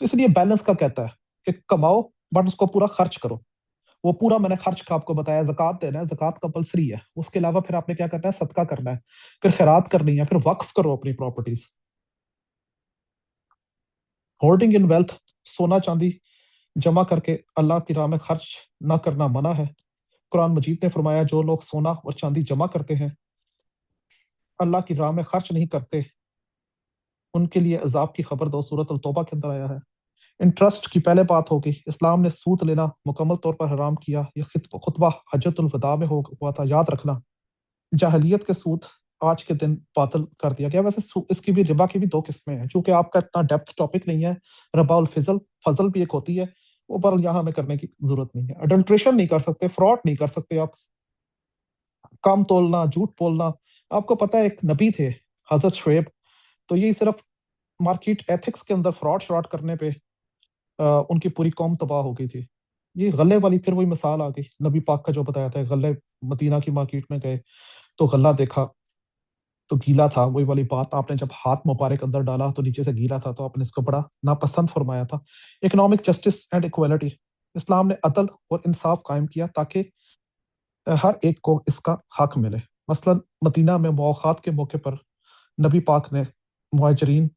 تو اس لیے بیلنس کا کہتا ہے کہ کماؤ بٹ اس کو پورا خرچ کرو. وہ پورا میں نے خرچ کا آپ کو بتایا. زکوٰۃ دینا ہے، زکوٰۃ کمپلسری ہے. اس کے علاوہ پھر آپ نے کیا کرنا ہے؟ صدقہ کرنا ہے، پھر خیرات کرنی ہے، پھر وقف کرو اپنی پراپرٹیز. ہولڈنگ ان ویلتھ، سونا چاندی جمع کر کے اللہ کی راہ میں خرچ نہ کرنا منع ہے. قرآن مجید نے فرمایا جو لوگ سونا اور چاندی جمع کرتے ہیں اللہ کی راہ میں خرچ نہیں کرتے ان کے لیے عذاب کی خبر دو، سورۃ التوبہ کے اندر آیا ہے۔ انٹرسٹ کی پہلے بات ہوگی، اسلام نے سود لینا مکمل طور پر حرام کیا، یہ خطبہ حجۃ الوداع میں ہوا تھا، یاد رکھنا۔ جاہلیت کے سود آج کے دن باطل کر دیا گیا۔ ویسے اس کی بھی ربا کی بھی دو قسمیں ہیں، چونکہ آپ کا اتنا ڈیپتھ ٹاپک نہیں ہے۔ ربا الفضل، فضل بھی ایک ہوتی ہے، وہ پر یہاں ہمیں کرنے کی ضرورت نہیں ہے۔ اڈلٹریشن نہیں کر سکتے، فراڈ نہیں کر سکتے آپ، کام تولنا، جھوٹ بولنا۔ آپ کو پتہ ہے ایک نبی تھے حضرت شعیب، تو یہ صرف مارکیٹ ایتھکس کے اندر فراڈ کرنے پہ ان کی پوری قوم تباہ ہو گئی تھی۔ یہ غلے والی پھر وہی مثال آ گئی نبی پاک کا جو بتایا تھا، غلے مدینہ کی مارکیٹ میں گئے تو غلہ دیکھا تو گیلا تھا، وہی والی بات، آپ نے جب ہاتھ مبارک اندر ڈالا تو نیچے سے گیلا تھا، تو آپ نے اس کو بڑا ناپسند فرمایا تھا۔ اکنامک جسٹس اینڈ ایکویلٹی، اسلام نے عدل اور انصاف قائم کیا تاکہ ہر ایک کو اس کا حق ملے۔ مثلا مدینہ میں مواخات کے موقع پر نبی پاک نے مہاجرین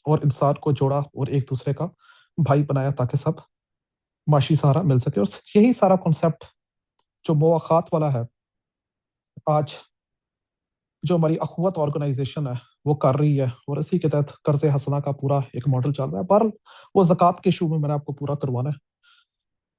اور انصار کو جوڑا اور ایک دوسرے کا بھائی بنایا تاکہ سب معاشی سہارا مل سکے۔ اور یہی سارا کنسیپٹ جو مواخات والا ہے آج جو ہماری اخوت آرگنائزیشن ہے وہ کر رہی ہے، اور اسی کے تحت قرض حسنہ کا پورا ایک ماڈل چل رہا ہے۔ بہرحال وہ زکوٰۃ کے ایشو میں میں نے آپ کو پورا کروانا ہے۔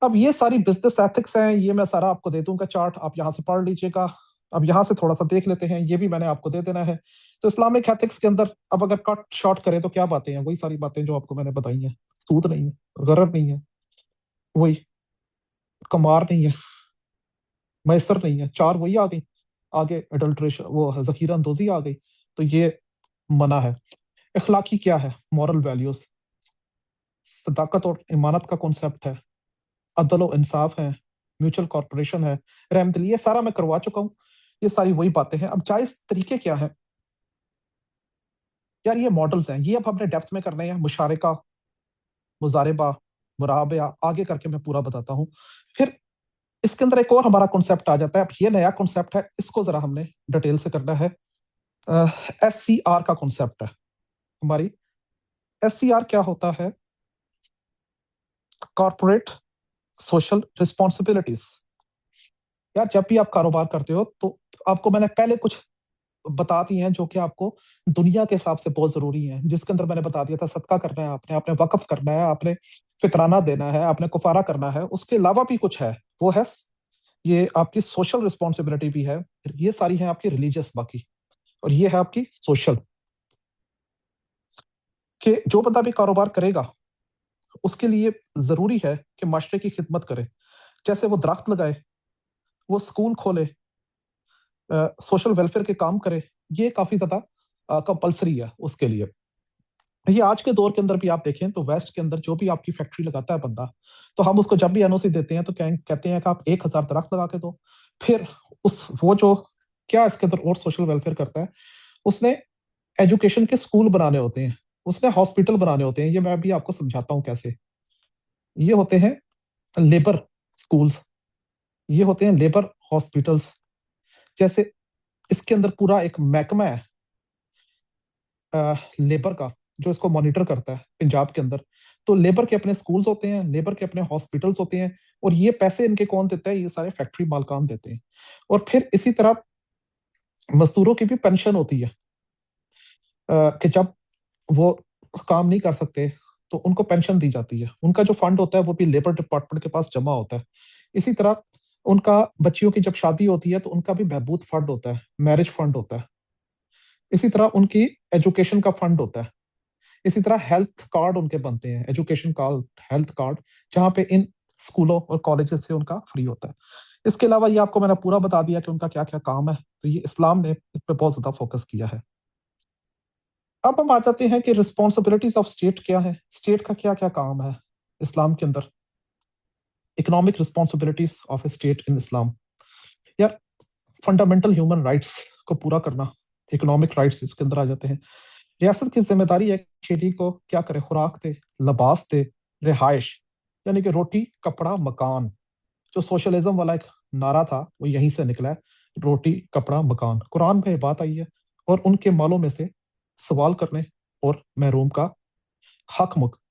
اب یہ ساری بزنس ایتھکس ہیں، یہ میں سارا آپ کو دے دوں گا چارٹ، آپ یہاں سے پڑھ لیجیے گا۔ اب یہاں سے تھوڑا سا دیکھ لیتے ہیں، یہ بھی میں نے آپ کو دے دینا ہے۔ تو اسلامک ایتھکس کے اندر اب اگر کٹ شارٹ کریں تو کیا باتیں ہیں؟ وہی ساری باتیں جو آپ کو میں نے بتائی ہیں۔ سود نہیں ہے، غرر نہیں ہے، وہی کمار نہیں ہے، میسر نہیں ہے، چار وہی آ گئی، آگے اڈلٹریشن وہ ذخیرہ اندوزی آ گئی، تو یہ منع ہے۔ اخلاقی کیا ہے؟ مورل ویلیوز، صداقت اور امانت کا کنسیپٹ ہے، عدل و انصاف ہے، میوچل کارپوریشن ہے، رحمت یہ سارا میں کروا چکا ہوں۔ یہ ساری وہی باتیں ہیں۔ اب جائز طریقے کیا ہیں یار؟ یہ ماڈلز ہیں، یہ اب ہم نے ڈیپتھ میں کرنے ہیں۔ مشارکہ، مزاربہ، مرابعہ، آگے کر کے میں پورا بتاتا ہوں۔ پھر اس کے اندر ایک اور ہمارا کنسیپٹ آ جاتا ہے، اب یہ نیا کنسیپٹ ہے، اس کو ذرا ہم نے ڈیٹیل سے کرنا ہے۔ ایس سی آر کا کنسیپٹ ہے ہماری۔ ایس سی آر کیا ہوتا ہے؟ Corporate social responsibilities. یار جب بھی آپ کاروبار کرتے ہو تو آپ کو میں نے پہلے کچھ بتا دی ہیں جو کہ آپ کو دنیا کے حساب سے بہت ضروری ہیں، جس کے اندر میں نے بتا دیا تھا صدقہ کرنا ہے، آپ نے وقف کرنا ہے، آپ نے فطرانہ دینا ہے، آپ نے کفارہ کرنا ہے۔ اس کے علاوہ بھی کچھ ہے، وہ ہے یہ آپ کی سوشل رسپانسبلٹی بھی ہے، یہ ساری ہیں آپ کی ریلیجیس باقی، اور یہ ہے آپ کی سوشل، کہ جو بندہ بھی کاروبار کرے گا اس کے لیے ضروری ہے کہ معاشرے کی خدمت کرے، جیسے وہ درخت لگائے، وہ سکول کھولے، سوشل ویلفیئر کے کام کرے، یہ کافی زیادہ کمپلسری ہے اس کے لیے۔ یہ آج کے دور کے اندر بھی آپ دیکھیں تو ویسٹ کے اندر جو بھی آپ کی فیکٹری لگاتا ہے بندہ، تو ہم اس کو جب بھی این او سی دیتے ہیں تو کہتے ہیں کہ آپ 1000 درخت لگا کے دو۔ پھر وہ جو کیا اس کے اندر اور سوشل ویلفیئر کرتا ہے، اس نے ایجوکیشن کے سکول بنانے ہوتے ہیں، اس نے ہاسپٹل بنانے ہوتے ہیں، یہ میں بھی آپ کو سمجھاتا ہوں کیسے۔ یہ ہوتے ہیں لیبر سکولز، یہ ہوتے ہیں لیبر ہاسپٹلز، جیسے اس کے اندر پورا ایک محکمہ ہے لیبر کا جو اس کو مانیٹر کرتا ہے پنجاب کے اندر۔ تو لیبر کے اپنے سکولز ہوتے ہیں، لیبر کے اپنے ہاسپٹلز ہوتے ہیں، اور یہ پیسے ان کے کون دیتا ہے؟ یہ سارے فیکٹری مالکان دیتے ہیں۔ اور پھر اسی طرح مزدوروں کی بھی پینشن ہوتی ہے، کہ جب وہ کام نہیں کر سکتے تو ان کو پینشن دی جاتی ہے، ان کا جو فنڈ ہوتا ہے وہ بھی لیبر ڈپارٹمنٹ کے پاس جمع ہوتا ہے۔ اسی طرح ان کا بچیوں کی جب شادی ہوتی ہے تو ان کا بھی بہبود فنڈ ہوتا ہے، میرج فنڈ ہوتا ہے۔ اسی طرح ان کی ایجوکیشن کا فنڈ ہوتا ہے۔ اسی طرح ہیلتھ کارڈ ان کے بنتے ہیں، ایجوکیشن کارڈ، ہیلتھ کارڈ، جہاں پہ ان اسکولوں اور کالجز سے ان کا فری ہوتا ہے۔ اس کے علاوہ یہ آپ کو میں نے پورا بتا دیا کہ ان کا کیا کیا کام ہے، تو یہ اسلام نے اس پہ بہت زیادہ فوکس کیا ہے۔ اب ہم آ جاتے ہیں کہ رسپانسبلٹیز آف اسٹیٹ کیا ہے، اسٹیٹ کا کیا کیا کام ہے اسلام کے اندر۔ Economic responsibilities of a state in اسلام، یا فنڈامنٹل ہیومن رائٹس کو پورا کرنا، اکنامک رائٹس اس کے اندر آ جاتے ہیں۔ ریاست کی ذمہ داری ہے کہ شہری کو کیا کرے؟ خوراک دے، لباس دے، رہائش، یعنی کہ روٹی، کپڑا، مکان۔ جو سوشلزم والا ایک نعرہ تھا وہ یہیں سے نکلا ہے، روٹی، کپڑا، مکان۔ قرآن میں یہ بات آئی ہے، اور ان کے مالوں میں سے سوال کرنے اور محروم کا حق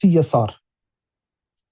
CSR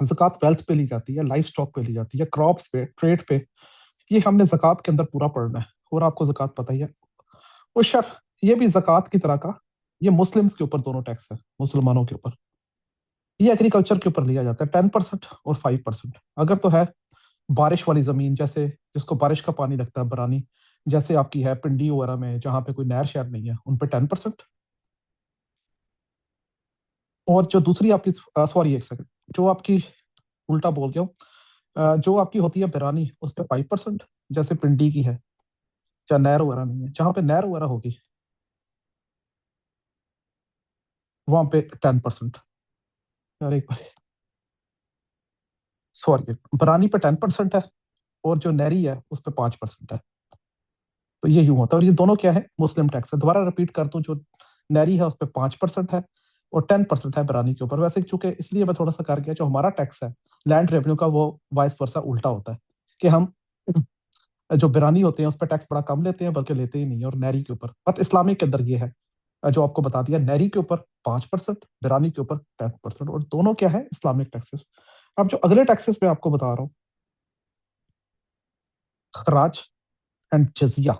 زکوٰۃ ویلتھ پہ لی جاتی ہے، لائف اسٹاک پہ لی جاتی ہے، کراپس پہ، ٹریڈ پہ. یہ ہم نے زکوٰۃ کے اندر پورا پڑھنا ہے. اور آپ کو زکوٰۃ پتہ ہی ہے. عشر یہ بھی زکوٰۃ کی طرح کا، یہ مسلمس کے اوپر دونوں ٹیکس ہے، مسلمانوں کے اوپر. یہ ایگریکلچر کے اوپر لیا جاتا ہے 10% اور 5%. اگر تو ہے بارش والی زمین، جیسے جس کو بارش کا پانی لگتا ہے برانی، جیسے آپ کی ہے پنڈی وغیرہ میں جہاں پہ کوئی نہر شہر نہیں ہے، ان پہ 10%. اور جو دوسری آپ کی سوری ایک سیکنڈ، جو آپ کی الٹا بول گیا ہوں، جو آپ کی ہوتی ہے برانی، اس پہ 5%، جیسے پنڈی کی ہے، جہاں نہر وغیرہ نہیں ہے. جہاں پہ نہر وغیرہ ہوگی وہاں پہ 10%. یار ایک بار سوری، برانی پہ 10% ہے، اور جو نہری ہے اس پہ 5% ہے. تو یہ یوں ہوتا ہے. اور یہ دونوں کیا ہے؟ مسلم ٹیکس ہے. دوبارہ رپیٹ کر دوں، جو نہری ہے اس پہ 5% ہے، اور 10% ہے برانی کے اوپر. ویسے چونکہ اس لیے میں تھوڑا سا کر گیا، جو ہمارا ٹیکس ہے لینڈ ریونیو کا، وہ وائس ورسا الٹا ہوتا ہے، کہ ہم جو برانی ہوتے ہیں اس پہ ٹیکس بڑا کم لیتے ہیں، بلکہ لیتے ہی نہیں ہیں. اور نہری کے اوپر، بٹ اسلامک کے اندر یہ ہے جو آپ کو بتا دیا، نہری کے اوپر 5%، برانی کے اوپر 10%. اور دونوں کیا ہے؟ Islamic taxes. اب جو اگلے ٹیکسز میں آپ کو بتا رہا ہوں، خراج اینڈ جزیہ،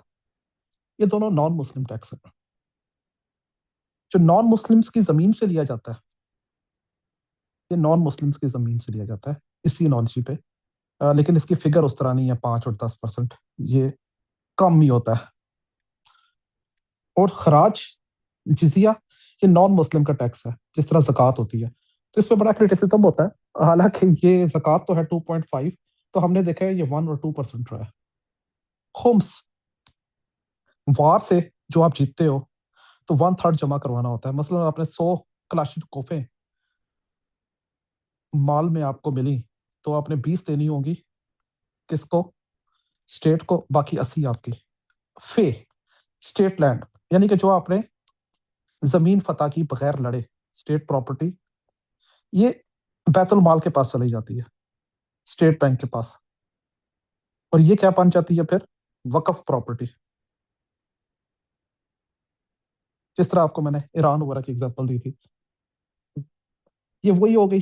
یہ دونوں نان مسلم ٹیکس ہیں. جو نان مسلمس کی زمین سے لیا جاتا ہے، یہ نان مسلمس کی زمین سے لیا جاتا ہے اسی انالوجی پہ. لیکن اس کی فگر اس طرح نہیں ہے 5 اور 10%، یہ کم ہی ہوتا ہے. اور خراج، جزیہ، یہ نان مسلم کا ٹیکس ہے، جس طرح زکوٰۃ ہوتی ہے. تو اس پہ بڑا کریٹیسزم ہوتا ہے، حالانکہ یہ زکوٰۃ تو ہے 2.5، تو ہم نے دیکھا ہے یہ 1 اور 2% رہا ہے. خمس، وار سے جو آپ جیتتے ہو تو 1/3 جمع کروانا ہوتا ہے. مثلا آپ نے 100 کلاشن کوفیں مال میں آپ کو ملی، تو آپ نے 20 دینی ہوں گی کس کو؟ اسٹیٹ کو، باقی 80 آپ کی. فے، اسٹیٹ لینڈ، یعنی کہ جو آپ نے زمین فتح کی بغیر لڑے، اسٹیٹ پراپرٹی، یہ بیت المال کے پاس چلی جاتی ہے، اسٹیٹ بینک کے پاس. اور یہ کیا بن جاتی ہے پھر؟ وقف پراپرٹی. جس طرح آپ کو میں نے ایران وغیرہ کی ایگزامپل دی تھی. یہ وہی ہو گئی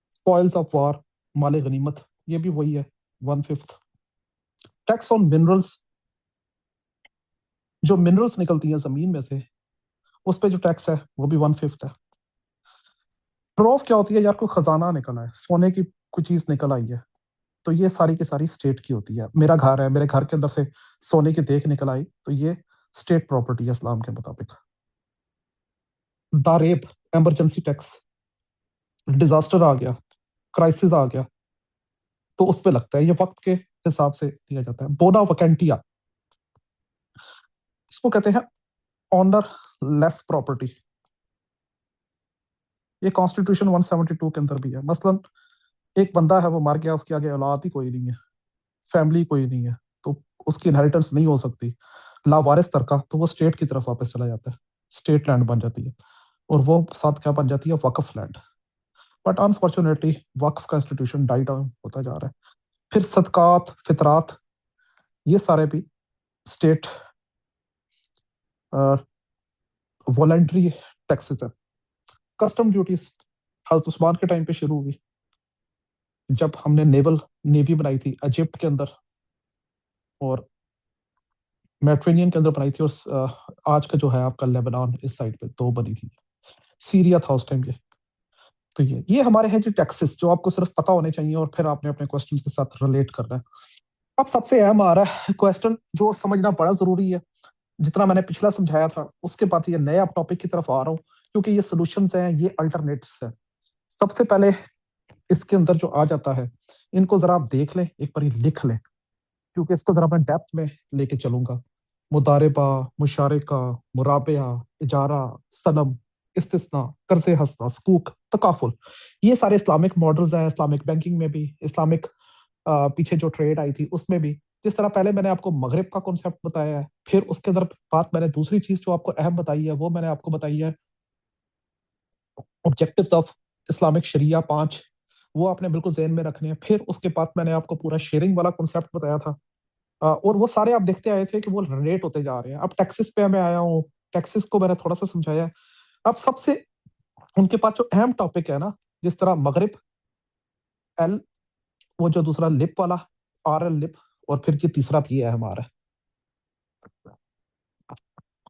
اسپوائلز آف وار، مال غنیمت، یہ بھی وہی ہے 1/5. ٹیکس آن منرلس، جو منرلس نکلتی ہیں زمین میں سے، اس پہ جو ٹیکس ہے وہ بھی 1/5 ہے. پروف کیا ہوتی ہے؟ یار کوئی خزانہ نکلا ہے، سونے کی کوئی چیز نکل آئی ہے، تو یہ ساری کی ساری اسٹیٹ کی ہوتی ہے. میرا گھر ہے، میرے گھر کے اندر سے سونے کی دیکھ نکل آئی، تو یہ اسٹیٹ پراپرٹی ہے اسلام کے مطابق. داریب، ایمرجنسی ٹیکس، ڈیزاسٹر آ گیا، کرائسس آ گیا، تو اس پہ لگتا ہے. یہ وقت کے حساب سے دیا جاتا ہے. بونا ویکینٹیا، اس کو کہتے ہیں آنر لیس پراپرٹی. یہ کانسٹیٹیوشن 172 کے اندر بھی ہے. مثلا ایک بندہ ہے، وہ مر گیا، اس کے آگے اولاد ہی کوئی نہیں ہے، فیملی کوئی نہیں ہے، تو اس کی انہیریٹنس نہیں ہو سکتی، لاوارث ترکہ، تو وہ اسٹیٹ کی طرف واپس چلا جاتا ہے، اسٹیٹ لینڈ بن جاتی ہے. اور وہ ساتھ کیا بن جاتی ہے؟ وقف لینڈ. بٹ انفارچونیٹلی وقف کا انسٹیٹیوشن ڈائی ڈاؤن ہوتا جا رہا ہے. پھر صدقات، فطرات، یہ سارے بھی اسٹیٹ والنٹری ٹیکسز ہیں. کسٹم ڈیوٹیز حضرت عثمان کے ٹائم پہ شروع ہوئی، جب ہم نے نیوی بنائی تھی ایجپٹ کے اندر اور میڈیٹرینین کے اندر بنائی تھی. اور آج کا جو ہے آپ کا لیبنان، اس سائڈ پہ 2 بنی تھی، سیریا تھا اس ٹائم. تو یہ ہمارے ہیں جو ٹیکسز، جو آپ کو صرف پتہ ہونے چاہیے، اور پھر آپ نے اپنے کوسچن کے ساتھ ریلیٹ کرنا ہے. اب سب سے اہم آ رہا ہے کوسچن، جو سمجھنا بڑا ضروری ہے. جتنا میں نے پچھلا سمجھایا تھا، اس کے بعد یہ نئے آپ ٹاپک کی طرف آ رہا ہوں، کیونکہ یہ سولوشنز ہیں، یہ الٹرنیٹس ہیں. سب سے پہلے اس کے اندر جو آ جاتا ہے، ان کو ذرا آپ دیکھ لیں، ایک بار لکھ لیں، کیونکہ اس کو ذرا میں ڈیپتھ میں لے کے چلوں گا. مداربہ، مشارکہ، مرابعہ، اجارہ، سلم، استثناء، قرض حسنہ، سکوک، تکافل، یہ سارے اسلامک ماڈلز ہیں. اسلامک بینکنگ میں بھی، اسلامک پیچھے جو ٹریڈ آئی تھی اس میں بھی. جس طرح پہلے میں نے آپ کو مغرب کا کانسیپٹ بتایا ہے، پھر اس کے اندر بات میں نے دوسری چیز جو آپ کو اہم بتائی ہے، وہ میں نے آپ کو بتائی ہے آبجیکٹیوز آف اسلامک شریعہ 5، وہ آپ نے بالکل ذہن میں رکھنے ہیں. پھر اس کے بعد میں نے آپ کو پورا شیئرنگ والا کانسیپٹ بتایا تھا، اور وہ سارے آپ دیکھتے آئے تھے کہ وہ ریلیٹ ہوتے جا رہے ہیں. اب ٹیکسز پہ میں آیا ہوں، ٹیکسز کو میں نے تھوڑا سا سمجھایا. اب سب سے ان کے پاس جو اہم ٹاپک ہے نا، جس طرح مغرب ایل، وہ جو دوسرا لپ والا آر ایل لپ، اور پھر یہ تیسرا بھی ہے ہمارا.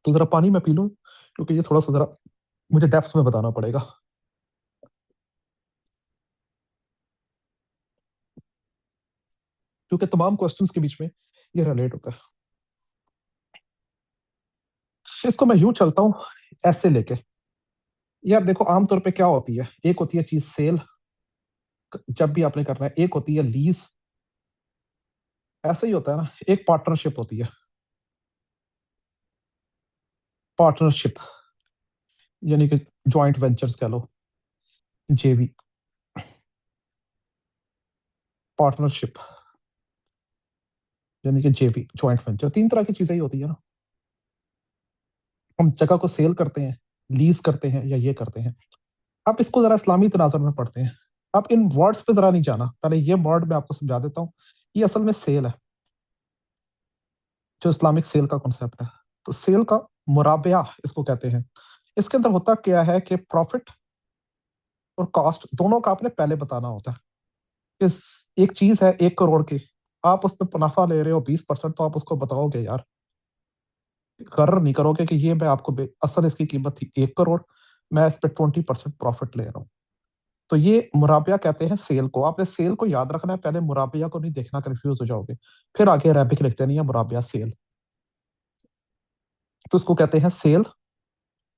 تو ذرا پانی میں پی لوں کیونکہ یہ تھوڑا سا ذرا مجھے ڈیپتھ میں بتانا پڑے گا. کیونکہ تمام کوسچنس کے بیچ میں یہ ریلیٹ ہوتا ہے. اس کو میں یوں چلتا ہوں ایسے لے کے. یار دیکھو عام طور پہ کیا ہوتی ہے، ایک ہوتی ہے چیز سیل جب بھی آپ نے کرنا ہے، ایک ہوتی ہے لیز، ایسا ہی ہوتا ہے نا. ایک پارٹنرشپ ہوتی ہے، پارٹنرشپ یعنی کہ جوائنٹ وینچرز کہہ لو، جے وی، پارٹنرشپ یعنی کہ جے وی، جوائنٹ وینچر. تین طرح کی چیزیں ہی ہوتی ہے نا. ہم جگہ کو سیل کرتے ہیں، لیز کرتے ہیں، یا یہ کرتے ہیں. آپ اس کو ذرا اسلامی تناظر میں پڑھتے ہیں. آپ ان ورڈز پہ ذرا نہیں جانا، پہلے یہ ورڈ میں آپ کو سمجھا دیتا ہوں. یہ اصل میں سیل ہے، جو اسلامک سیل کا کنسیپٹ ہے. تو سیل کا مرابعہ اس کو کہتے ہیں. اس کے اندر ہوتا کیا ہے کہ پروفٹ اور کاسٹ دونوں کا آپ نے پہلے بتانا ہوتا ہے. ایک چیز ہے 1 کروڑ کی، آپ اس پہ منافع لے رہے ہو 20%، تو آپ اس کو بتاؤ گے یار، قرر نہیں کرو گے کہ یہ میں آپ کو اصل اس کی قیمت تھی 1 کروڑ، میں اس پہ 20% پروفٹ لے رہا ہوں. تو یہ مرابعہ کہتے ہیں سیل کو. آپ نے سیل کو یاد رکھنا ہے، پہلے مرابعہ کو نہیں دیکھنا، کنفیوز ہو جاؤ گے. پھر آگے عربک لکھتے نہیں ہے مرابعہ سیل. تو اس کو کہتے ہیں سیل.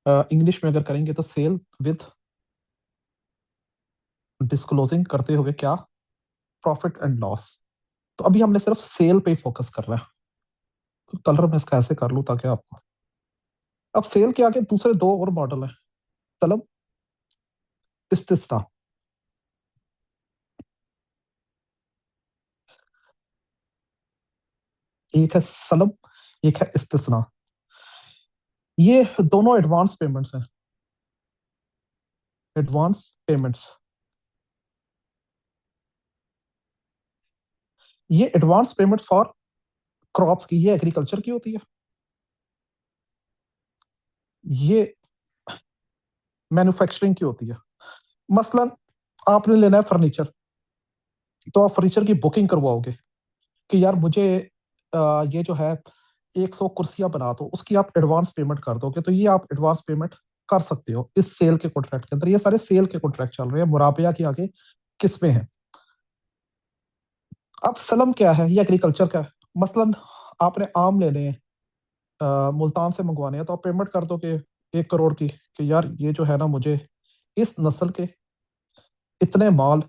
انگلش میں اگر کریں گے تو سیل وتھ ڈسکلوزنگ، کرتے ہوئے کیا، پروفٹ اینڈ لاس. تو ابھی ہم نے صرف سیل پہ ہی فوکس کر رہا ہے. کلر میں اس کا ایسے کر لوں تاکہ آپ کو، اب سیل کے آگے دوسرے 2 اور ماڈل ہیں، طلب، استثنا. ایک ہے سلب، ایک ہے استثنا. یہ دونوں ایڈوانس پیمنٹس ہیں، ایڈوانس پیمنٹس. یہ ایڈوانس پیمنٹ فار کراپس کی، یہ ایگریکلچر کی ہوتی ہے. یہ مینوفیکچرنگ کی ہوتی ہے. مثلا آپ نے لینا ہے فرنیچر، تو آپ فرنیچر کی بکنگ کرواؤ گے کہ یار مجھے یہ جو ہے 100 کرسیاں بنا دو، اس کی آپ ایڈوانس پیمنٹ کر دو گے. تو یہ آپ ایڈوانس پیمنٹ کر سکتے ہو اس سیل کے کانٹریکٹ کے اندر. یہ سارے سیل کے کانٹریکٹ چل رہے ہیں. مرابعہ کی آگے قسمیں ہیں. اب سلم کیا ہے؟ یہ ایگریکلچر کا ہے. مثلا آپ نے آم لینے ہیں، ملتان سے منگوانے ہیں، تو آپ پیمنٹ کر دو کہ 1 کروڑ کی، کہ یار یہ جو ہے نا مجھے اس نسل کے اتنے مال،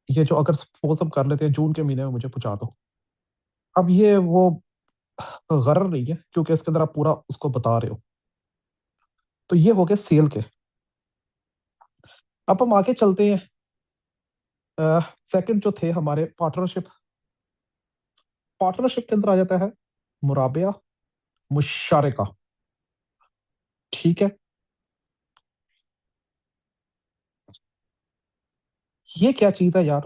یہ جو اگر سپوز ہم کر لیتے ہیں جون کے مہینے میں، مجھے پہنچا دو. اب یہ وہ غرر نہیں ہے، کیونکہ اس کے اندر آپ پورا اس کو بتا رہے ہو. تو یہ ہو گئے سیل کے. اب ہم آگے چلتے ہیں. سیکنڈ جو تھے ہمارے پارٹنرشپ. پارٹنرشپ کے اندر آ جاتا ہے مرابعہ، مشارکہ. ٹھیک ہے. یہ کیا چیز ہے یار؟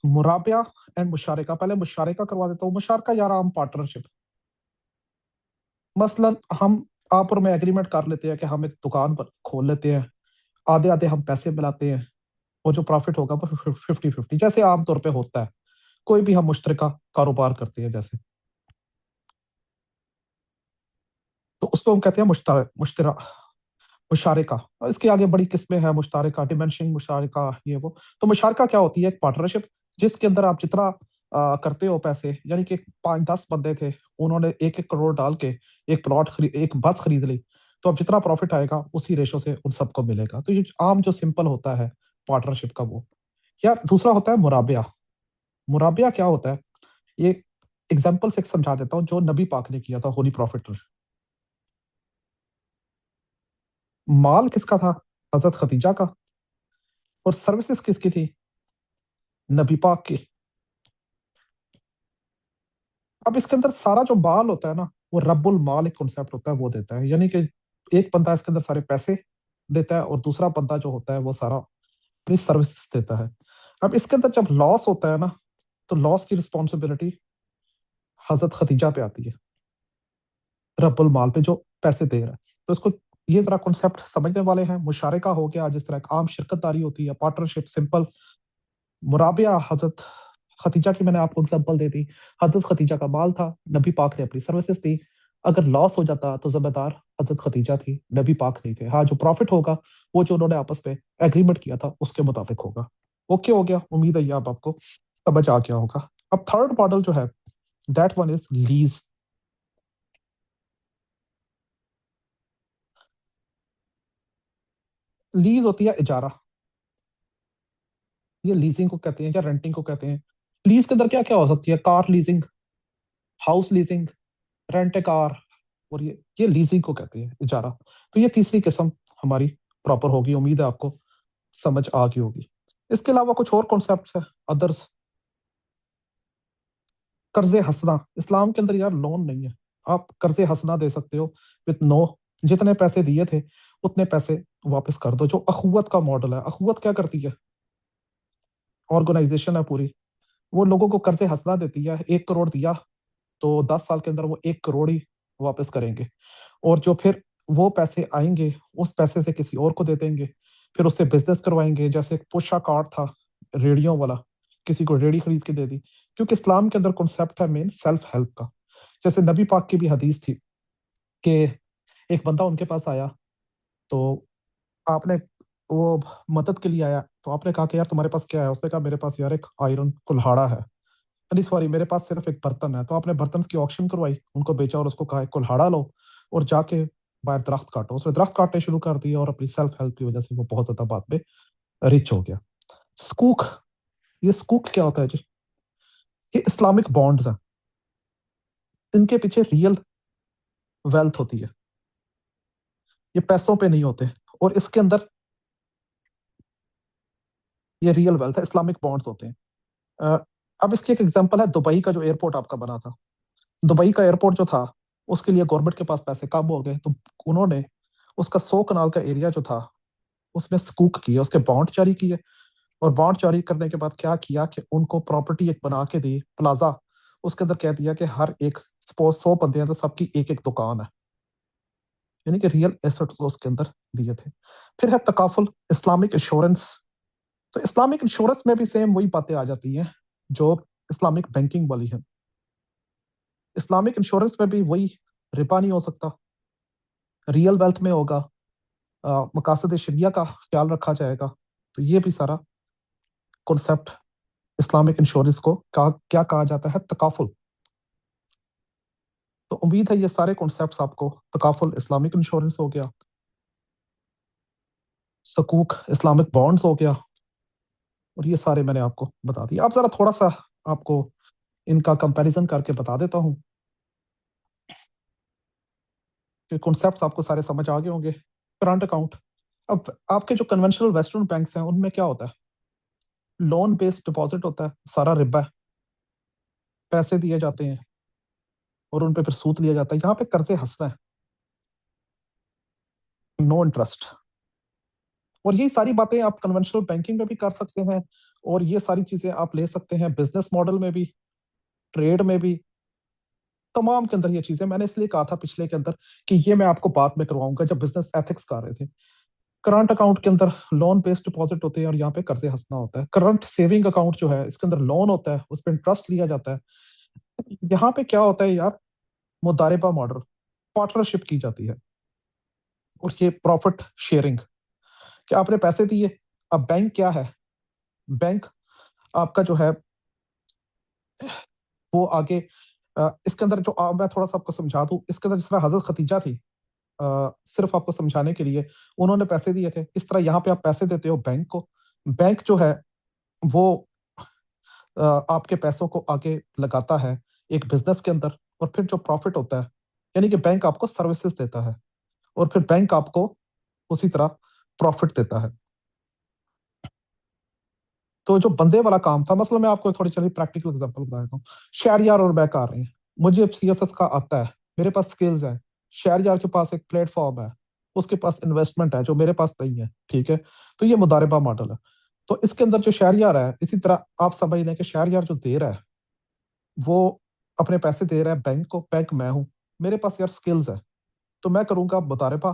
مرابعہ اینڈ مشارکہ. پہلے مشارکہ کروا دیتا ہوں. مشارکہ یار عام پارٹنرشپ. مثلا آپ اور میں ایگریمنٹ کر لیتے ہیں کہ ہم ایک دکان پر کھول لیتے ہیں، آدھے آدھے ہم پیسے ملاتے ہیں، اور جو پروفٹ ہوگا وہ 50-50، جیسے عام طور پہ ہوتا ہے کوئی بھی ہم مشترکہ کاروبار کرتے ہیں جیسے. تو اس کو ہم کہتے ہیں مشارکہ. اور اس کے آگے بڑی قسمیں ہیں، مشترکہ، ڈیمنشنگ مشارکہ، یہ وہ. تو مشارکہ کیا ہوتی ہے؟ ایک پارٹنرشپ جس کے اندر آپ جتنا کرتے ہو پیسے، یعنی کہ 5-10 بندے تھے، انہوں نے 1-1 کروڑ ڈال کے ایک پلاٹ ایک بس خرید لی، تو اب جتنا پروفٹ آئے گا اسی ریشو سے ان سب کو ملے گا. تو یہ عام جو سمپل ہوتا ہے پارٹنرشپ کا وہ. یا دوسرا ہوتا ہے مرابعہ. مرابعہ کیا ہوتا ہے؟ یہ ایگزامپل سے سمجھا دیتا ہوں جو نبی پاک نے کیا تھا، ہولی پروفٹ نے. مال کس کا تھا؟ حضرت خدیجہ کا. اور سروسز کس کی تھی؟ نبی پاک کی. اب اس کے اندر سارا جو مال ہوتا ہے نا، وہ رب المال ایک کنسیپٹ ہوتا ہے، وہ دیتا ہے. یعنی کہ ایک بندہ اس کے اندر سارے پیسے دیتا ہے، اور دوسرا بندہ جو ہوتا ہے وہ سارا اپنی سروسز دیتا ہے. اب اس کے اندر جب لاس ہوتا ہے نا، تو لاس کی رسپانسبلٹی حضرت خدیجہ پہ آتی ہے، رب المال پہ جو پیسے دے رہا ہے. تو اس کو یہ ذرا کنسپٹ سمجھنے والے ہیں. مشارکہ ہو گیا, جس طرح ایک عام شرکت داری ہوتی ہے, پارٹنرشپ سمپل. مرابعہ, حضرت ختیجہ کی میں نے آپ کو اگزامپل دے دی. حضرت ختیجہ کا مال تھا, نبی پاک نے اپنی سروسز دی. اگر لاس ہو جاتا تو ذمہ دار حضرت ختیجہ تھی, نبی پاک نہیں تھے. ہاں, جو پروفٹ ہوگا وہ جو انہوں نے آپس میں ایگریمنٹ کیا تھا اس کے مطابق ہوگا. اوکے ہو گیا, امید ہے یہ آپ کو سمجھ آ گیا ہوگا. اب تھرڈ ماڈل جو ہے, that one is lease. Lease ہوتی ہے اجارہ. یہ لیزنگ کو کہتے ہیں یا رینٹنگ کو کہتے ہیں. لیز کے اندر کیا کیا ہو سکتی ہے؟ کار لیزنگ, ہاؤس لیزنگ, رینٹ اے کار, اور یہ لیزنگ کو کہتے ہیں اجارہ. تو یہ تیسری قسم ہماری پراپر ہوگی. امید ہے آپ کو سمجھ آ گئی ہوگی. اس کے علاوہ کچھ اور کانسیپٹس ہیں ادرس. قرض حسنہ, اسلام کے اندر یار لون نہیں ہے, آپ قرض حسنہ دے سکتے ہو وتھ نو, جتنے پیسے دیے تھے اتنے پیسے واپس کر دو. جو اخوت کا ماڈل ہے, اخوت کیا کرتی ہے؟ آرگنائزیشن ہے پوری, وہ لوگوں کو قرض حسنہ دیتی ہے. 1 کروڑ دیا تو 10 سال کے اندر وہ 1 کروڑ ہی واپس کریں گے, اور جو پھر وہ پیسے آئیں گے اس پیسے سے کسی اور کو دے دیں گے, پھر اس سے بزنس کروائیں گے. جیسے ایک پوشا کارڈ تھا ریڑیوں والا, کسی کو ریڑی خرید کے دے دی, کیونکہ اسلام کے اندر کنسیپٹ ہے مین سیلف ہیلپ کا. جیسے نبی پاک کی بھی حدیث تھی کہ ایک بندہ ان کے پاس آیا, تو آپ نے وہ مدد کے لیے آیا, تو آپ نے کہا کہ یار تمہارے پاس کیا ہے؟ اس نے کہا میرے پاس یار ایک آئرن کلہاڑا ہے, نہیں سوری میرے پاس صرف ایک برتن ہے. تو آپ نے برتن کی آکشن کروائی, ان کو بیچا اور اس کو کہا ایک کلہاڑا لو اور جا کے باہر درخت کاٹو. اس نے درخت کاٹنے شروع کر دیا اور اپنی سیلف ہیلپ کی وجہ سے وہ بہت زیادہ بعد میں ریچ ہو گیا. سکوک, یہ سکوک کیا ہوتا ہے جی؟ یہ اسلامک بانڈز ہیں, ان کے پیچھے ریئل ویلتھ ہوتی ہے, یہ پیسوں پہ نہیں ہوتے, اور اس کے اندر یہ ریئل ویلتھ ہے, اسلامک بانڈز ہوتے ہیں. اب اس کی ایک ایگزامپل ہے دبئی کا جو ایئرپورٹ آپ کا بنا تھا. دبئی کا ایئرپورٹ جو تھا اس کے لیے گورنمنٹ کے پاس پیسے کم ہو گئے, تو انہوں نے اس کا 100 کنال کا ایریا جو تھا اس میں سکوک کیا, اس کے بانڈ جاری کیے, اور بانڈ جاری کرنے کے بعد کیا کیا کہ ان کو پراپرٹی ایک بنا کے دی, پلازا. اس کے اندر کہہ دیا کہ ہر ایک سپوز 100 بندے ہیں تو سب کی ایک ایک دکان ہے, یعنی کہ ریئل ایسٹ اس کے اندر دیے تھے. پھر ہے تکافل, اسلامک انشورنس. تو اسلامک انشورنس میں بھی سیم وہی باتیں آ جاتی ہیں جو اسلامک بینکنگ والی ہے. اسلامک انشورنس میں بھی وہی, ربا نہیں ہو سکتا, ریئل ویلتھ میں ہوگا, مقاصد شریعہ کا خیال رکھا جائے گا. تو یہ بھی سارا کنسپٹ اسلامک انشورنس کو کیا کہا جاتا ہے؟ تکافل. تو امید ہے یہ سارے کنسپٹس آپ کو, تکافل اسلامک انشورنس ہو گیا, سکوک اسلامک بانڈز ہو گیا, اور یہ سارے میں نے آپ کو بتا دیا. اب ذرا تھوڑا سا آپ کو ان کا کمپیریزن کر کے بتا دیتا ہوں کہ کنسپٹس آپ کو سارے سمجھ آ گئے ہوں گے. کرنٹ اکاؤنٹ, اب آپ کے جو کنونشنل ویسٹرن بینکس ہیں ان میں کیا ہوتا ہے؟ لون بیسڈ ڈپازٹ ہوتا ہے, سارا ربا ہے, پیسے دیے جاتے ہیں اور ان پہ پھر سود لیا جاتا ہے. یہاں پہ قرض حسنہ ہے, نو انٹرسٹ. اور یہی ساری باتیں آپ کنونشنل بینکنگ میں بھی کر سکتے ہیں, اور یہ ساری چیزیں آپ لے سکتے ہیں بزنس ماڈل میں بھی, ٹریڈ میں بھی, تمام کے اندر یہ چیزیں. میں نے اس لیے کہا تھا پچھلے کے اندر کہ یہ میں آپ کو بعد میں کرواؤں گا جب بزنس ایتھکس کر رہے تھے. کرنٹ اکاؤنٹ کے اندر لون بیسڈ ڈپازٹ ہوتے ہیں اور یہاں پہ قرض حسنہ ہوتا ہے. کرنٹ سیونگ اکاؤنٹ جو ہے اس کے اندر لون ہوتا ہے, اس پہ انٹرسٹ لیا جاتا ہے. یہاں پہ کیا ہوتا ہے یار؟ مضاربہ ماڈل, پارٹنرشپ کی جاتی ہے, اور یہ پروفٹ شیئرنگ, کہ آپ نے پیسے دیے. اب بینک کیا ہے؟ بینک آپ کا جو ہے وہ آگے اس کے اندر جو میں تھوڑا سا آپ کو سمجھا دوں, اس کے اندر جس طرح حضرت ختیجہ تھی, صرف آپ کو سمجھانے کے لیے, انہوں نے پیسے دیے تھے, اس طرح یہاں پہ آپ پیسے دیتے ہو بینک کو. بینک جو ہے وہ آپ کے پیسوں کو آگے لگاتا ہے ایک بزنس کے اندر, اور پھر جو پروفٹ ہوتا ہے, یعنی کہ بینک آپ کو سروسز دیتا ہے اور پھر بینک آپ کو اسی طرح پروفٹ دیتا ہے. تو جو بندے والا کام تھا, مثلا میں آپ کو تھوڑی چلی پریکٹیکل ایگزامپل بتا دیتا ہوں. شہریار اور میں کر رہے ہیں, مجھے سی ایس ایس کا آتا ہے, میرے پاس سکلز ہیں. شہریار کے پاس ایک پلیٹ فارم ہے, اس کے پاس انویسٹمنٹ ہے جو میرے پاس نہیں ہے, ٹھیک ہے. تو یہ مضاربہ ماڈل ہے. تو اس کے اندر جو شہریار ہے, اسی طرح آپ سمجھ لیں کہ شہریار جو دے رہا ہے وہ اپنے پیسے دے رہا ہے بینک کو. بینک میں ہوں, میرے پاس یار سکلز ہے, تو میں کروں گا مضاربہ,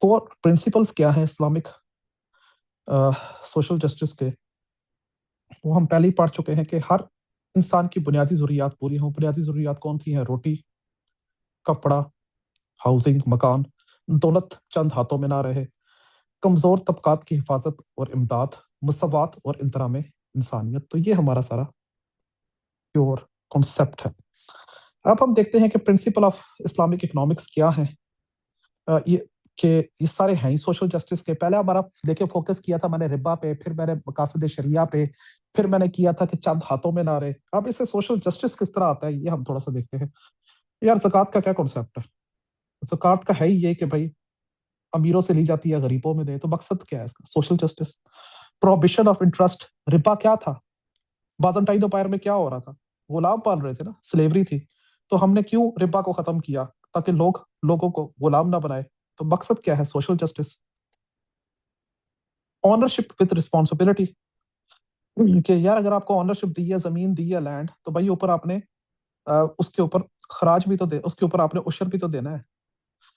کور پرنسپلس کیا ہیں اسلامک سوشل جسٹس کے، وہ ہم پہلے ہی پڑھ چکے ہیں کہ ہر انسان کی بنیادی ضروریات پوری ہوں۔ بنیادی ضروریات کون سی ہیں؟ روٹی، کپڑا، ہاؤسنگ، مکان، دولت چند ہاتھوں میں نہ رہے، کمزور طبقات کی حفاظت اور امداد، مساوات اور احترام انسانیت۔ تو یہ ہمارا سارا پیور کانسیپٹ ہے۔ اب ہم دیکھتے ہیں کہ پرنسپل آف اسلامک اکنامکس کیا ہیں۔ یہ کہ یہ سارے ہیں سوشل جسٹس کے۔ پہلے ہمارا دیکھیں فوکس کیا تھا میں نے ربا پہ، پھر میں نے مقاصد شریعہ پہ، پھر میں نے کیا تھا کہ چند ہاتھوں میں نہ رہے۔ اب اسے سوشل جسٹس کس طرح آتا ہے یہ ہم تھوڑا سا دیکھتے ہیں۔ یار زکوٰۃ کا کیا کانسیپٹ ہے؟ زکوٰۃ کا ہے ہی یہ کہ بھائی امیروں سے لی جاتی ہے، غریبوں میں دے۔ تو مقصد کیا ہے اس کا؟ Social justice. Prohibition of interest. ربا کیا تھا؟ بازنٹائن امپائر میں کیا ہو رہا تھا؟ غلام پال رہے تھے نا، سلیوری تھی۔ تو ہم نے کیوں ربا کو ختم کیا؟ تاکہ لوگوں کو غلام نہ بنائے۔ تو مقصد کیا ہے؟ Social justice. Ownership with responsibility, کہ یار اگر آپ کو اونرشپ دی ہے، زمین دی ہے، لینڈ، تو بھائی اوپر آپ نے اس کے اوپر خراج بھی تو دے، اس کے اوپر آپ نے عشر بھی تو دینا ہے۔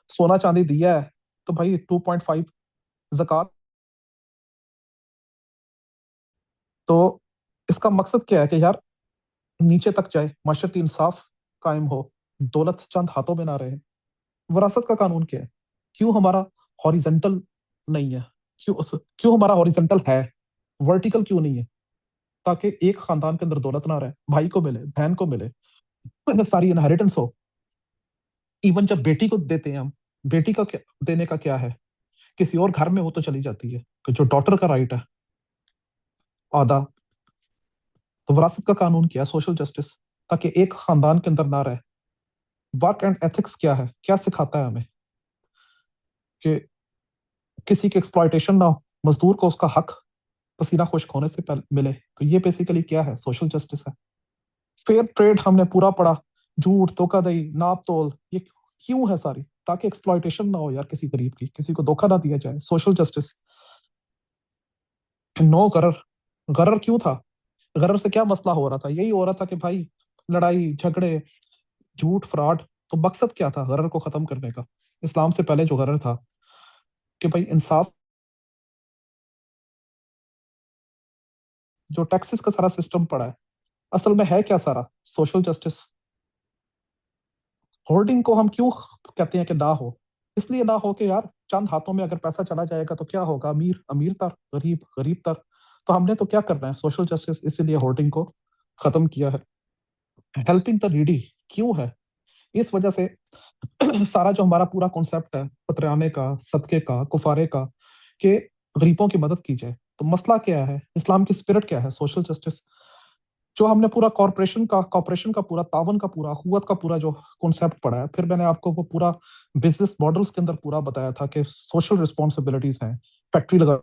سونا چاندی دیا ہے تو بھائی 2.5 زکوٰۃ۔ تو اس کا مقصد کیا ہے کہ یار نیچے تک جائے، معاشرتی انصاف قائم ہو، دولت چند ہاتھوں میں نہ رہے۔ وراثت کا قانون کیا ہے؟ کیوں ہمارا ہاریزنٹل نہیں ہے؟ کیوں ہمارا ہاریزنٹل ہے، ورٹیکل کیوں نہیں ہے؟ تاکہ ایک خاندان کے اندر دولت نہ رہے، بھائی کو ملے، بہن کو ملے، ساری انہیریٹنس ہو۔ ایون جب بیٹی کو دیتے ہیں ہم، بیٹی کا دینے کا کیا ہے؟ کسی اور گھر میں وہ تو چلی جاتی ہے، کہ جو ڈاٹر کا رائٹ ہے آدھا۔ تو وراثت کا قانون کیا ہے؟ سوشل جسٹس، تاکہ ایک خاندان کے اندر نہ رہے۔ ورک اینڈ ایتھکس کیا ہے؟ کیا سکھاتا ہے ہمیں؟ کہ کسی کی ایکسپلائٹیشن نہ ہو، مزدور کو اس کا حق پسینہ خشک ہونے سے ملے۔ تو یہ بیسیکلی کیا ہے؟ سوشل جسٹس ہے۔ فیئر ٹریڈ ہم نے پورا پڑھا، جھوٹ، دھوکہ دہی، ناپ تول، یہ کیوں ہے ساری؟ تاکہ ایکسپلائٹیشن نہ ہو یار کسی غریب کی، کسی کو دھوکہ نہ دیا جائے۔ Social justice. نو غرر۔ غرر کیوں تھا؟ غرر سے کیا مسئلہ ہو رہا تھا؟ یہی ہو رہا تھا کہ بھائی لڑائی جھگڑے، جھوٹ، فراڈ۔ تو مقصد کیا تھا غرر کو ختم کرنے کا؟ اسلام سے پہلے جو غرر تھا کہ بھائی انصاف، جو ٹیکسز کا سارا سسٹم پڑا ہے، اصل میں ہے کیا سارا؟ Social justice. ہولڈنگ کو ہم کیوں کہتے ہیں کہ نہ ہو؟ اس لیے نہ ہو کہ یار چند ہاتھوں میں اگر پیسہ چلا جائے گا تو کیا ہوگا؟ امیر امیر تر، غریب غریب تر۔ تو ہم نے تو کیا کرنا ہے؟ سوشل جسٹس، اسی لیے ہولڈنگ کو ختم کیا ہے۔ ہیلپنگ دا نیڈی کیوں ہے؟ اس وجہ سے سارا جو ہمارا پورا کانسیپٹ ہے فطریانے کا، صدقے کا، کفارے کا، کہ غریبوں کی مدد کی جائے۔ تو مسئلہ کیا ہے؟ اسلام کی اسپرٹ کیا ہے؟ Social justice. جو ہم نے پورا کارپوریشن کا پورا، تعاون کا پورا، اخوت کا پورا جو کانسیپٹ پڑھا ہے، پھر میں نے آپ کو وہ پورا بزنس ماڈلز کے اندر پورا بتایا تھا کہ سوشل رسپانسبلٹیز ہیں، فیکٹری لگا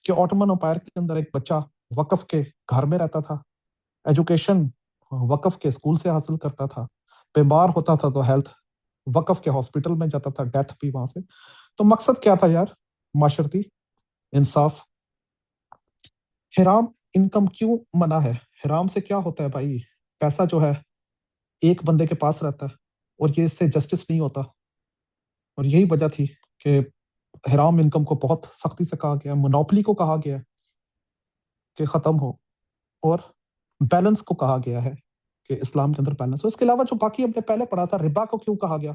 کہ آٹومن امپائر کے اندر ایک بچہ وقف کے گھر میں رہتا تھا، ایجوکیشن وقف کے اسکول سے حاصل کرتا تھا، بیمار ہوتا تھا تو ہیلتھ وقف کے ہاسپٹل میں جاتا تھا، ڈیتھ بھی وہاں سے۔ تو مقصد کیا تھا یار؟ معاشرتی انصاف۔ حرام انکم کیوں منع ہے؟ حرام سے کیا ہوتا ہے بھائی؟ پیسہ جو ہے ایک بندے کے پاس رہتا ہے اور یہ اس سے جسٹس نہیں ہوتا۔ اور یہی وجہ تھی کہ حرام انکم کو بہت سختی سے کہا گیا، مونوپلی کو کہا گیا کہ ختم ہو، اور بیلنس کو کہا گیا ہے کہ اسلام کے اندر بیلنس ہو۔ اس کے علاوہ جو باقی ہم نے پہلے پڑھا تھا، ربا کو کیوں کہا گیا؟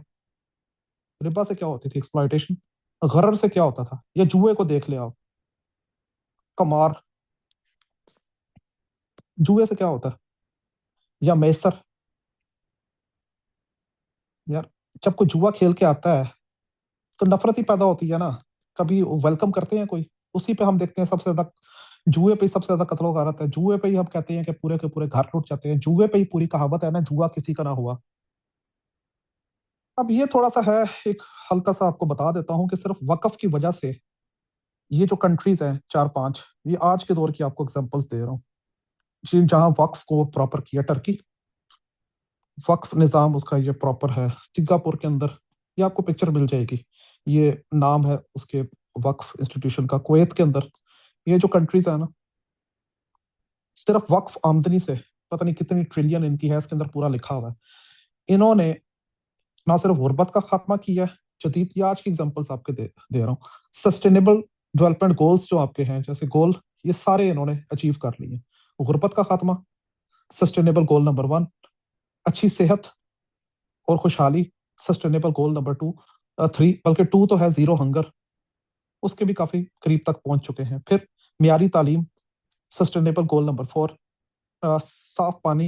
ربا سے کیا ہوتی تھی؟ ایکسپلائٹیشن۔ غرر سے کیا ہوتا تھا؟ یا جوئے کو دیکھ لیا آپ، قمار، جوئے سے کیا ہوتا ہے؟ یا میسر۔ یار جب کوئی جوا کھیل کے آتا ہے تو نفرت ہی پیدا ہوتی ہے نا، کبھی ویلکم کرتے ہیں کوئی؟ اسی پہ ہم دیکھتے ہیں سب سے زیادہ جوئے پہ سب سے زیادہ قتل و غارت ہے، جوئے پہ ہی ہم کہتے ہیں کہ پورے کے پورے گھر لوٹ جاتے ہیں، جوئے پہ ہی پوری کہاوت ہے نا، جوا کسی کا نہ ہوا۔ اب یہ تھوڑا سا ہے، ایک ہلکا سا آپ کو بتا دیتا ہوں کہ صرف وقف کی وجہ سے یہ جو کنٹریز ہیں 4-5، یہ آج کے دور کی آپ کو اگزامپلس دے رہا ہوں جہاں وقف کو پراپر کیا۔ ٹرکی وقف نظام اس کا یہ پراپر ہے، سنگاپور کے اندر یہ آپ کو پکچر مل جائے گی. یہ نام ہے اس کے وقف انسٹیٹیوشن کا کویت کے اندر. یہ جو کنٹریز ہیں نا، صرف وقف آمدنی سے پتہ نہیں کتنی ٹریلین ان کی ہے، اس کے اندر پورا لکھا ہوا ہے. انہوں نے نہ صرف غربت کا خاتمہ کیا ہے، جدید یہ آج کی اگزامپلس آپ کے دے رہا ہوں، سسٹینیبل ڈیولپمنٹ گولز جو آپ کے ہیں جیسے گول، یہ سارے انہوں نے اچیو کر لیے. غربت کا خاتمہ سسٹینیبل گول نمبر 1، اچھی صحت اور خوشحالی سسٹینیبل گول نمبر 3، بلکہ 2 تو ہے زیرو ہنگر، اس کے بھی کافی قریب تک پہنچ چکے ہیں. پھر معیاری تعلیم سسٹینیبل گول نمبر 4، صاف پانی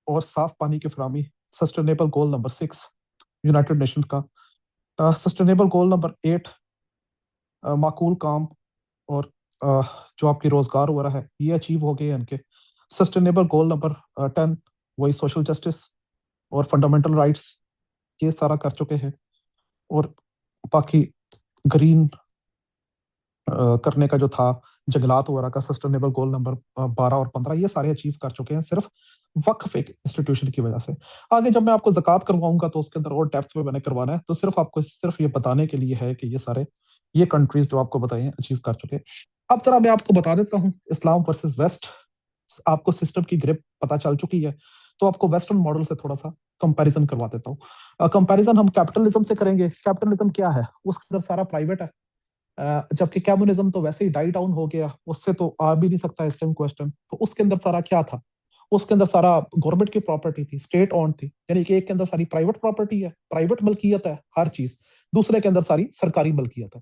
اور صاف پانی کی فراہمی sustainable goal number 6 United nation کا. سسٹینیبل گول نمبر 8 معقول کام اور جو آپ کی روزگار ہو رہا ہے یہ اچیو ہو گئے ان کے. سسٹینیبل گول نمبر 10 وہی سوشل جسٹس اور فنڈامنٹل رائٹس، یہ سارا کر چکے ہیں. اور باقی گرین کرنے کا جو تھا جنگلات وغیرہ کا سسٹینیبل گول نمبر 12 اور 15، یہ سارے اچیو کر چکے ہیں صرف وقف ایک انسٹیٹیوشن کی وجہ سے. آگے جب میں آپ کو زکوٰۃ کرواؤں گا تو اس کے اندر اور ڈیپتھ میں نے کروانا ہے، تو صرف آپ کو صرف یہ بتانے کے لیے ہے کہ یہ کنٹریز جو آپ کو بتائی ہیں اچیو کر چکے. اب ذرا میں آپ کو بتا دیتا ہوں اسلام ورسز ویسٹ. آپ کو سسٹم کی گرپ پتہ چل چکی ہے، تو آپ کو ویسٹرن ماڈل سے تھوڑا سا کمپیریزن کروا دیتا ہوں. کمپیریزن ہم کیپٹلزم سے کریں گے. کیپٹلزم کیا ہے؟ اس کے اندر سارا پرائیویٹ ہے، جبکہ کمیونزم تو ویسے ہی ڈائی ڈاؤن ہو گیا، اس سے تو آ بھی نہیں سکتا اس ٹائم کوشچن. تو اس کے اندر سارا کیا تھا؟ اس کے اندر سارا گورنمنٹ کی پراپرٹی تھی، اسٹیٹ اون تھی، یعنی کہ ایک کے اندر ساری پرائیویٹ پراپرٹی ہے، پرائیویٹ ملکیت ہے ہر چیز، دوسرے کے اندر ساری سرکاری ملکیت ہے.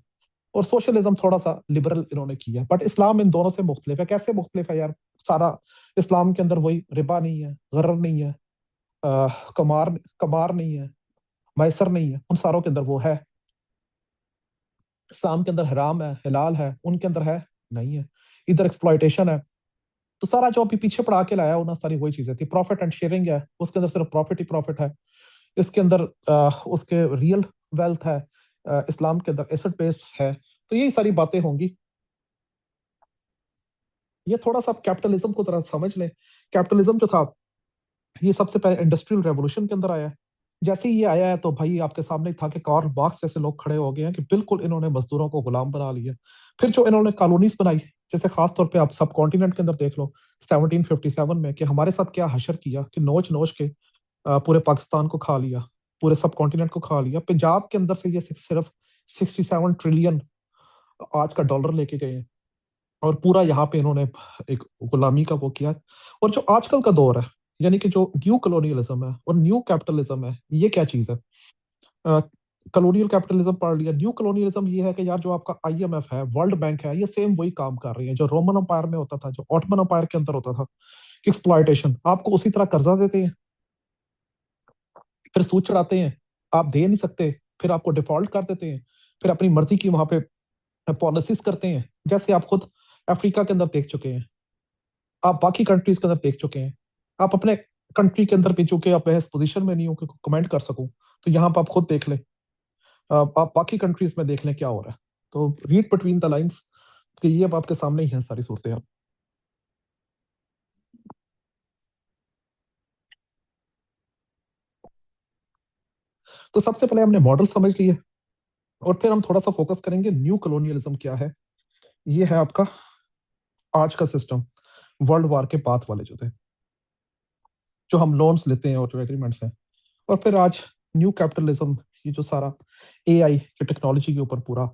اور سوشلزم تھوڑا سا لبرل انہوں نے کیا. بٹ اسلام ان دونوں سے مختلف ہے. کیسے مختلف ہے یار؟ سارا اسلام کے اندر وہی ربا نہیں ہے، غرر نہیں ہے، کمار نہیں ہے، میسر نہیں ہے، ان ساروں کے اندر وہ ہے. اسلام کے اندر حرام ہے، حلال ہے، ان کے اندر ہے نہیں ہے. ادھر ایکسپلائٹیشن ہے. تو سارا جو ابھی پیچھے پڑھا کے لایا انہوں ساری وہی چیزیں تھی. پروفٹ اینڈ شیئرنگ ہے، اس کے اندر صرف پروفٹ ہی پروفٹ ہے. اس کے اندر اس کے ریئل ویلتھ ہے. اسلام کے اندر ایسٹ بیس ہے. تو یہی ساری باتیں ہوں گی. یہ تھوڑا سا کیپٹلزم کو ذرا سمجھ لیں. کیپٹلزم جو تھا یہ سب سے پہلے انڈسٹریل ریولوشن کے اندر آیا ہے. جیسے ہی یہ آیا ہے تو بھائی آپ کے سامنے تھا کہ کارل مارکس جیسے لوگ کھڑے ہو گئے ہیں کہ بالکل انہوں نے مزدوروں کو غلام بنا لیا. پھر جو انہوں نے کالونیز بنائی، جیسے خاص طور پہ آپ سب کانٹیننٹ کے اندر دیکھ لو 1757 میں، کہ ہمارے ساتھ کیا حشر کیا کہ نوچ نوچ کے پورے پاکستان کو کھا لیا، پورے سب کانٹیننٹ کو کھا لیا. پنجاب کے اندر سے یہ صرف 67 ٹریلین آج کا ڈالر لے کے گئے ہیں، اور پورا یہاں پہ انہوں نے ایک غلامی کا وہ کیا. اور جو آج کل کا دور ہے، یعنی کہ جو نیو کلونیلزم ہے اور نیو کیپٹلزم ہے، یہ کیا چیز ہے؟ کلونیل کیپٹلزم پڑھ لیا. نیو کلونیلزم یہ ہے کہ یار جو آپ کا آئی ایم ایف ہے، ورلڈ بینک ہے، یہ سیم وہی کام کر رہی ہے جو رومن امپائر میں ہوتا تھا، جو آٹمن امپائر کے اندر ہوتا تھا. ایکسپلائٹیشن، آپ کو اسی طرح قرضہ دیتے ہیں، پھر سود چڑھاتے ہیں، آپ دے نہیں سکتے، پھر آپ کو ڈیفالٹ کر دیتے ہیں، پھر اپنی مرضی کی وہاں پہ پالیسیز کرتے ہیں، جیسے آپ خود افریقہ کے اندر دیکھ چکے ہیں، آپ باقی کنٹریز کے اندر دیکھ چکے ہیں. آپ اپنے کنٹری کے اندر بھی، چونکہ آپ اس پوزیشن میں نہیں ہوں کہ کمنٹ کر سکوں، تو یہاں پہ آپ خود دیکھ لیں، آپ باقی کنٹریز میں دیکھ لیں کیا ہو رہا ہے. تو ریڈ بٹوین دا لائنس کہ یہ اب آپ کے سامنے ہی ہیں ساری صورتیں. تو سب سے پہلے ہم نے ماڈل سمجھ لیے، اور پھر ہم تھوڑا سا فوکس کریں گے نیو کلونیلزم کیا ہے. یہ ہے آپ کا آج کا سسٹم، ورلڈ وار کے بعد والے جو تھے، جو ہم لونز لیتے ہیں اور جو ایگریمنٹس ہیں. اور پھر آج نیو کیپٹلزم، یہ جو سارا اے آئی کی ٹیکنالوجی کے اوپر پورا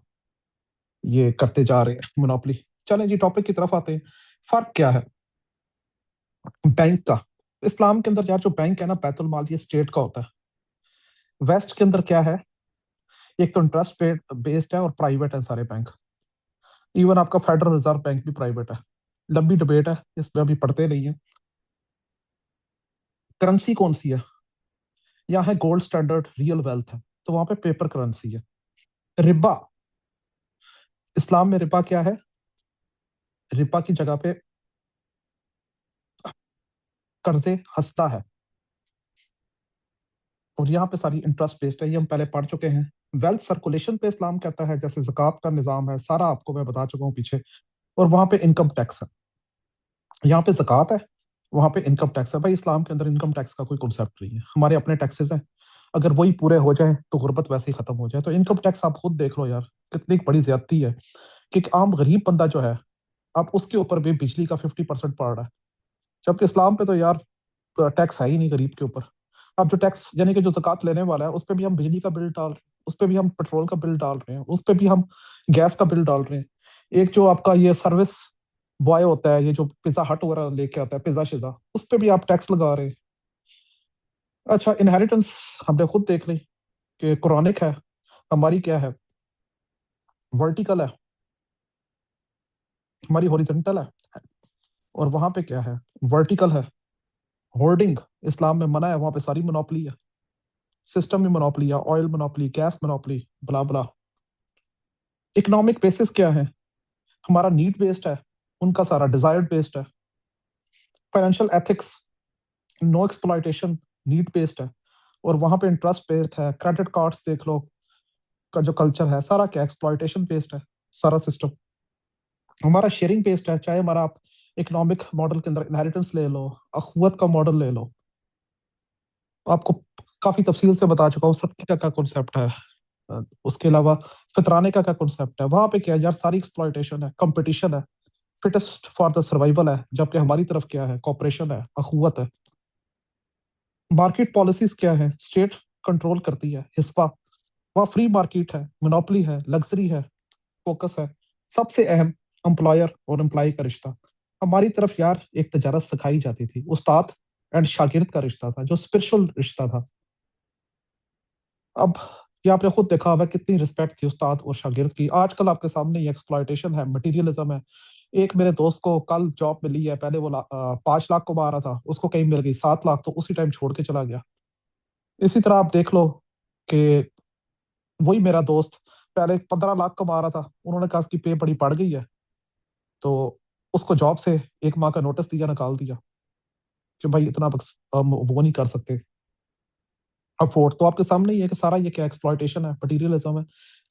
یہ کرتے جا رہے ہیں مونوپلی. چلیں جی ٹاپک کی طرف آتے ہیں. فرق کیا ہے بینک کا؟ اسلام کے اندر یار جو بینک ہے نا، بیت المال، یہ اسٹیٹ کا ہوتا ہے. ویسٹ کے اندر کیا ہے؟ ایک تو انٹرسٹ بیسڈ ہے اور پرائیویٹ ہے سارے بینک. ایون آپ کا فیڈرل ریزرو بینک بھی پرائیویٹ ہے. لمبی ڈبیٹ ہے، اس میں ابھی پڑھتے نہیں ہیں. کرنسی کون سی ہے؟ یہاں ہے گولڈ اسٹینڈرڈ ریئل ویلتھ ہے، تو وہاں پہ پیپر کرنسی ہے. ربا، اسلام میں ربا کیا ہے؟ ربا کی جگہ پہ قرض ہستہ ہے، اور یہاں پہ ساری انٹرسٹ بیسڈ ہے. یہ ہم پہلے پڑھ چکے ہیں. ویلتھ سرکولیشن پہ اسلام کہتا ہے، جیسے زکوٰۃ کا نظام ہے، سارا آپ کو میں بتا چکا ہوں پیچھے. اور وہاں پہ انکم ٹیکس ہے. یہاں پہ زکوٰۃ ہے، وہاں پہ انکم ٹیکس ہے. بھائی اسلام کے اندر انکم ٹیکس کا کوئی کنسیپٹ نہیں ہے. ہمارے اپنے ٹیکسز ہیں، اگر وہی پورے ہو جائیں تو غربت ویسے ہی ختم ہو جائے. تو انکم ٹیکس آپ خود دیکھ لو یار, کتنی بڑی زیادتی ہے کہ ایک عام غریب بندہ جو ہے, آپ اس کے اوپر بھی بجلی کا 50% پڑ رہا ہے, جبکہ اسلام پہ تو یار ٹیکس ہے ہی نہیں غریب کے اوپر. اب جو ٹیکس یعنی کہ جو زکوٰۃ لینے والا ہے, اس پہ بھی ہم بجلی کا بل ڈال رہے ہیں, اس پہ بھی ہم پیٹرول کا بل ڈال رہے ہیں, اس پہ بھی ہم گیس کا بل ڈال رہے ہیں. ایک جو آپ کا یہ سروس بوائے ہوتا ہے, یہ جو پیزا ہٹ وغیرہ لے کے آتا ہے, پیزا شزا, اس پہ بھی آپ ٹیکس لگا رہے ہیں. اچھا, انہیریٹنس ہم نے خود دیکھ لی کہ قرآنک ہے, ہماری کیا ہے, ورٹیکل ہے, ہماری ہاریزونٹل ہے, اور وہاں پہ کیا ہے, ورٹیکل ہے. ہولڈنگ اسلام میں منع ہے, وہاں پہ ساری منوپلی ہے, سسٹم میں منوپلی ہے, آئل منوپلی, گیس منوپلی, بلا بلا. اکنامک بیسس کیا ہے, ہمارا نیڈ بیسڈ ہے, ان کا سارا ڈیزائرڈ بیسڈ ہے. فائنینشیل ایتھکس, نو ایکسپلائٹیشن, نیڈ بیسڈ ہے, اور وہاں پہ انٹرسٹ بیسڈ ہے. کریڈٹ کارڈس دیکھ لو کا جو کلچر ہے, سارا کیا ایکسپلائٹیشن بیسڈ ہے سارا سسٹم. ہمارا شیئرنگ بیسڈ ہے, چاہے ہمارا آپ اکنامک ماڈل کے اندر انہیریٹنس لے لو, اخوت کا ماڈل لے لو. آپ کو کافی تفصیل سے بتا چکا ہوں صدقے کا کیا کنسیپٹ ہے, اس کے علاوہ فطرانے کا کیا کنسیپٹ ہے. وہاں پہ کیا یار, ساری ایکسپلائٹیشن ہے, کمپٹیشن ہے, فٹسٹ فار دا سروائیول ہے, جبکہ ہماری طرف کیا ہے, کوپریشن ہے, اخوت ہے. مارکیٹ پالیسیز کیا ہے, اسٹیٹ کنٹرول کرتی ہے, حسبہ. وہاں فری مارکیٹ ہے, منوپلی ہے, لگژری ہے, فوکس ہے. سب سے اہم امپلائر اور امپلائی کا رشتہ. ہماری طرف یار ایک تجارت سکھائی جاتی تھی, استاد اینڈ شاگرد کا رشتہ تھا, جو اسپرچل رشتہ تھا. اب یہ آپ نے خود دیکھا ہوا کتنی رسپیکٹ تھی استاد اور شاگرد کی. آج کل آپ کے سامنے یہ ایکسپلائٹیشن ہے, مٹیریلزم ہے. ایک میرے دوست کو کل جاب ملی ہے, پہلے وہ 5 لاکھ کما رہا تھا, اس کو کہیں مل گئی 7 لاکھ, تو اسی ٹائم چھوڑ کے چلا گیا. اسی طرح آپ دیکھ لو کہ وہی میرا دوست پہلے 15 لاکھ کما رہا تھا, انہوں نے کہا اس کی پے بڑی پڑ گئی ہے, تو اس کو جاب سے 1 ماہ کا نوٹس دیا, نکال دیا کہ بھائی اتنا ہم وہ نہیں کر سکتے افورڈ. تو آپ کے سامنے یہ ہے کہ سارا یہ کیا ایکسپلائٹیشن ہے, مٹیریلزم ہے,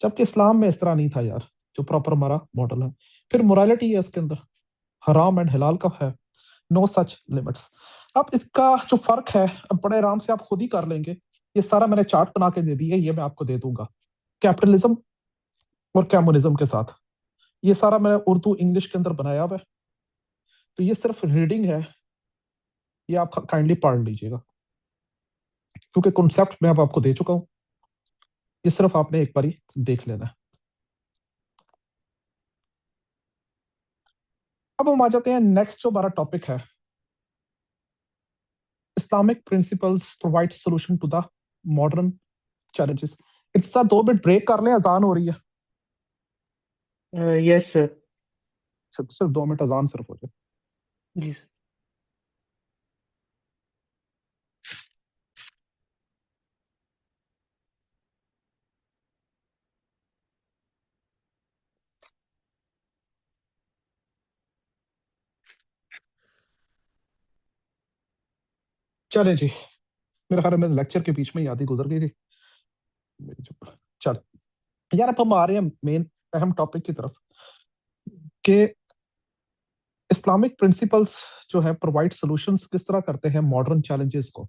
جبکہ اسلام میں اس طرح نہیں تھا یار, جو پراپر ہمارا ماڈل ہے. پھر مورالٹی ہے اس کے اندر, حرام اینڈ حلال کا ہے, نو سچ لمٹس. اب اس کا جو فرق ہے, بڑے آرام سے آپ خود ہی کر لیں گے. یہ سارا میں نے چارٹ بنا کے دے دیا, یہ میں آپ کو دے دوں گا کیپٹلزم اور کیمونزم کے ساتھ. یہ سارا میں نے اردو انگلش کے اندر بنایا ہوا ہے, تو یہ صرف ریڈنگ ہے, یہ آپ کائنڈلی پڑھ لیجیے گا, کیونکہ کنسیپٹ میں اب آپ کو دے چکا ہوں, یہ صرف آپ نے ایک باری دیکھ لینا ہے. اب ہم آ جاتے ہیں نیکسٹ جو ہمارا ٹاپک ہے, Islamic principles provide solution to the modern challenges. اتنا 2 منٹ بریک کر لیں, اذان ہو رہی ہے. یس سر. صرف 2 منٹ اذان صرف ہو جائے. جی سر. چلے جی, میرا خیال ہے میرے لیکچر کے بیچ میں یاد ہی گزر گئی تھی. چل یار, اب ہم آ رہے ہیں مین اہم ٹاپک کی طرف کہ اسلامک پرنسپلز جو ہے پرووائڈ سولوشنز کس طرح کرتے ہیں ماڈرن چیلنجز کو.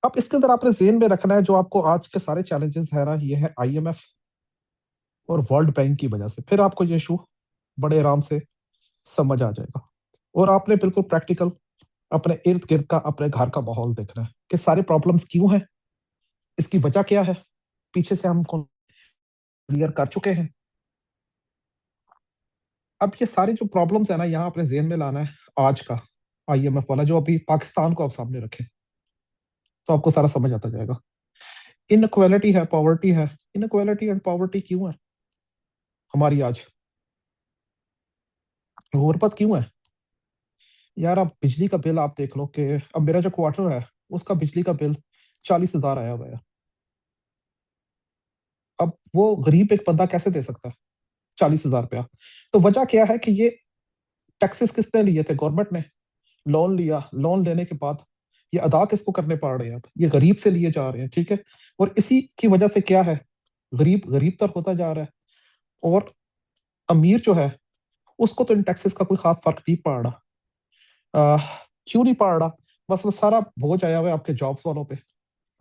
اب اس کے اندر آپ نے ذہن میں رکھنا ہے جو آپ کو آج کے سارے چیلنجز ہے نا, یہ ہے آئی ایم ایف اور ورلڈ بینک کی وجہ سے. پھر آپ کو یہ ایشو بڑے آرام سے سمجھ آ جائے گا, اور آپ نے بالکل پریکٹیکل اپنے ارد گرد کا, اپنے گھر کا ماحول دیکھنا ہے کہ سارے پرابلمس کیوں ہیں, اس کی وجہ کیا ہے, پیچھے سے ہم کلیئر کر چکے ہیں. اب یہ سارے جو پرابلمس ہیں نا, یہاں اپنے ذہن میں لانا ہے آج کا آئی ایم ایف والا, جو ابھی پاکستان کو آپ سامنے رکھیں, تو آپ کو سارا سمجھ آتا جائے گا. انکوالٹی ہے, پاورٹی ہے. انکوالٹی اینڈ پاورٹی کیوں ہے ہماری آج, غربت کیوں ہے یار. اب بجلی کا بل آپ دیکھ لو کہ اب میرا جو کوارٹر ہے, اس کا بجلی کا بل 40,000 آیا ہوا ہے. اب وہ غریب ایک بندہ کیسے دے سکتا ہے 40,000 روپیہ؟ تو وجہ کیا ہے کہ یہ ٹیکسز کس نے لیے تھے, گورنمنٹ نے لون لیا, لون لینے کے بعد یہ ادا کس کو کرنے پڑ رہے ہیں, یہ غریب سے لیے جا رہے ہیں, ٹھیک ہے. اور اسی کی وجہ سے کیا ہے, غریب غریب تر ہوتا جا رہا ہے, اور امیر جو ہے اس کو تو ان ٹیکسز کا کوئی خاص فرق نہیں پڑ رہا. کیوں نہیں پڑ رہا؟ بس وہ سارا بوجھ آیا ہوا ہے آپ کے جابس والوں پہ,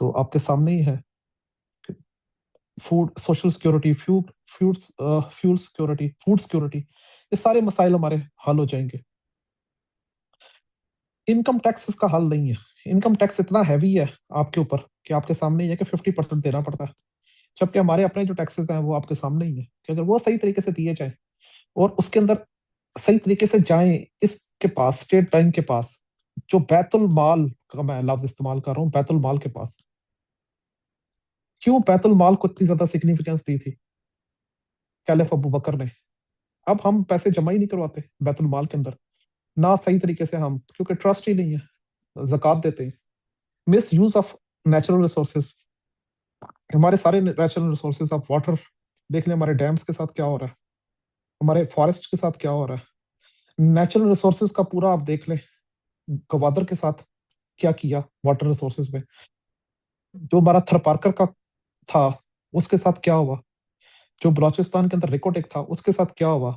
تو آپ کے سامنے ہی ہے food social security, fuel security, food security, یہ سارے مسائل ہمارے حل ہو جائیں گے۔ انکم ٹیکس اس کا حل نہیں ہے۔ انکم ٹیکس اتنا ہیوی ہے آپ کے اوپر کہ آپ کے سامنے ہی ہے کہ 50% دینا پڑتا ہے، جبکہ ہمارے اپنے جو ٹیکسز ہیں وہ آپ کے سامنے ہی ہیں کہ اگر وہ صحیح طریقے سے دیے جائیں اور اس کے اندر صحیح طریقے سے جائیں اس کے پاس، اسٹیٹ بینک کے پاس، جو بیت المال کا میں لفظ استعمال کر رہا ہوں، بیت المال کے پاس، کیوں بیت المال کو اتنی زیادہ سگنیفیکینس دی تھی کیلف ابو بکر نے؟ اب ہم پیسے جمع ہی نہیں کرواتے بیت المال کے اندر، نہ صحیح طریقے سے ہم، کیونکہ ٹرسٹ ہی نہیں ہے، زکوٰۃ دیتے ہیں۔ مس یوز آف نیچرل ریسورسز، ہمارے سارے نیچرل ریسورسز، آپ واٹر دیکھ لیں، ہمارے ڈیمس کے ساتھ کیا ہو رہا ہے، ہمارے فارسٹ کے ساتھ کیا ہو رہا ہے، نیچرل ریسورسز کا پورا آپ دیکھ لیں، گوادر کے ساتھ کیا کیا واٹر ریسورسز میں، جو ہمارا تھرپارکر کا تھا اس کے ساتھ کیا ہوا، جو بلوچستان کے اندر ریکوٹیک تھا اس کے ساتھ کیا ہوا۔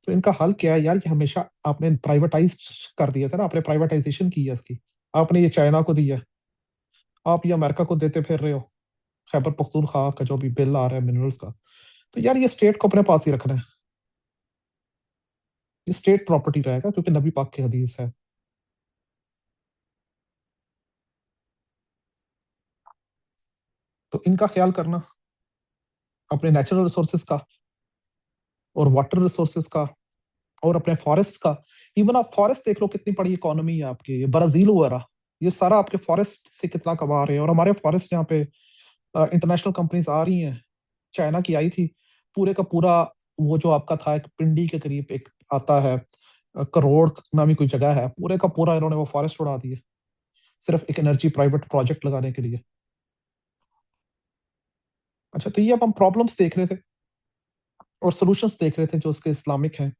تو ان کا حل کیا ہے یار؟ کہ ہمیشہ آپ نے پرائیویٹائز کر دیا تھا نا، آپ نے پرائیویٹائزیشن کی ہے اس کی، آپ نے یہ چائنا کو دیا، آپ یہ امریکہ کو دیتے پھر رہے ہو، خیبر پختونخوا کا جو بھی بل آ رہا ہے منرلز کا، تو یار یہ اسٹیٹ کو اپنے پاس ہی رکھنا ہے، یہ اسٹیٹ پراپرٹی رہے گا، کیونکہ نبی پاک کی حدیث ہے۔ تو ان کا خیال کرنا، اپنے نیچرل ریسورسز کا اور واٹر ریسورسز کا اور اپنے فارسٹ کا، ایون آپ فارسٹ دیکھ لو کتنی بڑی اکانومی ہے آپ کی، برازیل وغیرہ، یہ سارا آپ کے فارسٹ سے کتنا کما رہے ہیں، اور ہمارے فارسٹ یہاں پہ انٹرنیشنل کمپنیز آ رہی ہیں، چائنا کی آئی تھی، پورے کا پورا وہ جو آپ کا تھا ایک پنڈی کے قریب ایک آتا ہے کروڑ نامی کوئی جگہ ہے، پورے کا پورا انہوں نے وہ فارسٹ اڑا دیے صرف ایک انرجی پرائیویٹ پروجیکٹ لگانے کے لیے۔ اچھا، تو یہ اب ہم پرابلمس دیکھ رہے تھے اور سولوشنس دیکھ رہے تھے جو اس کے اسلامک ہیں۔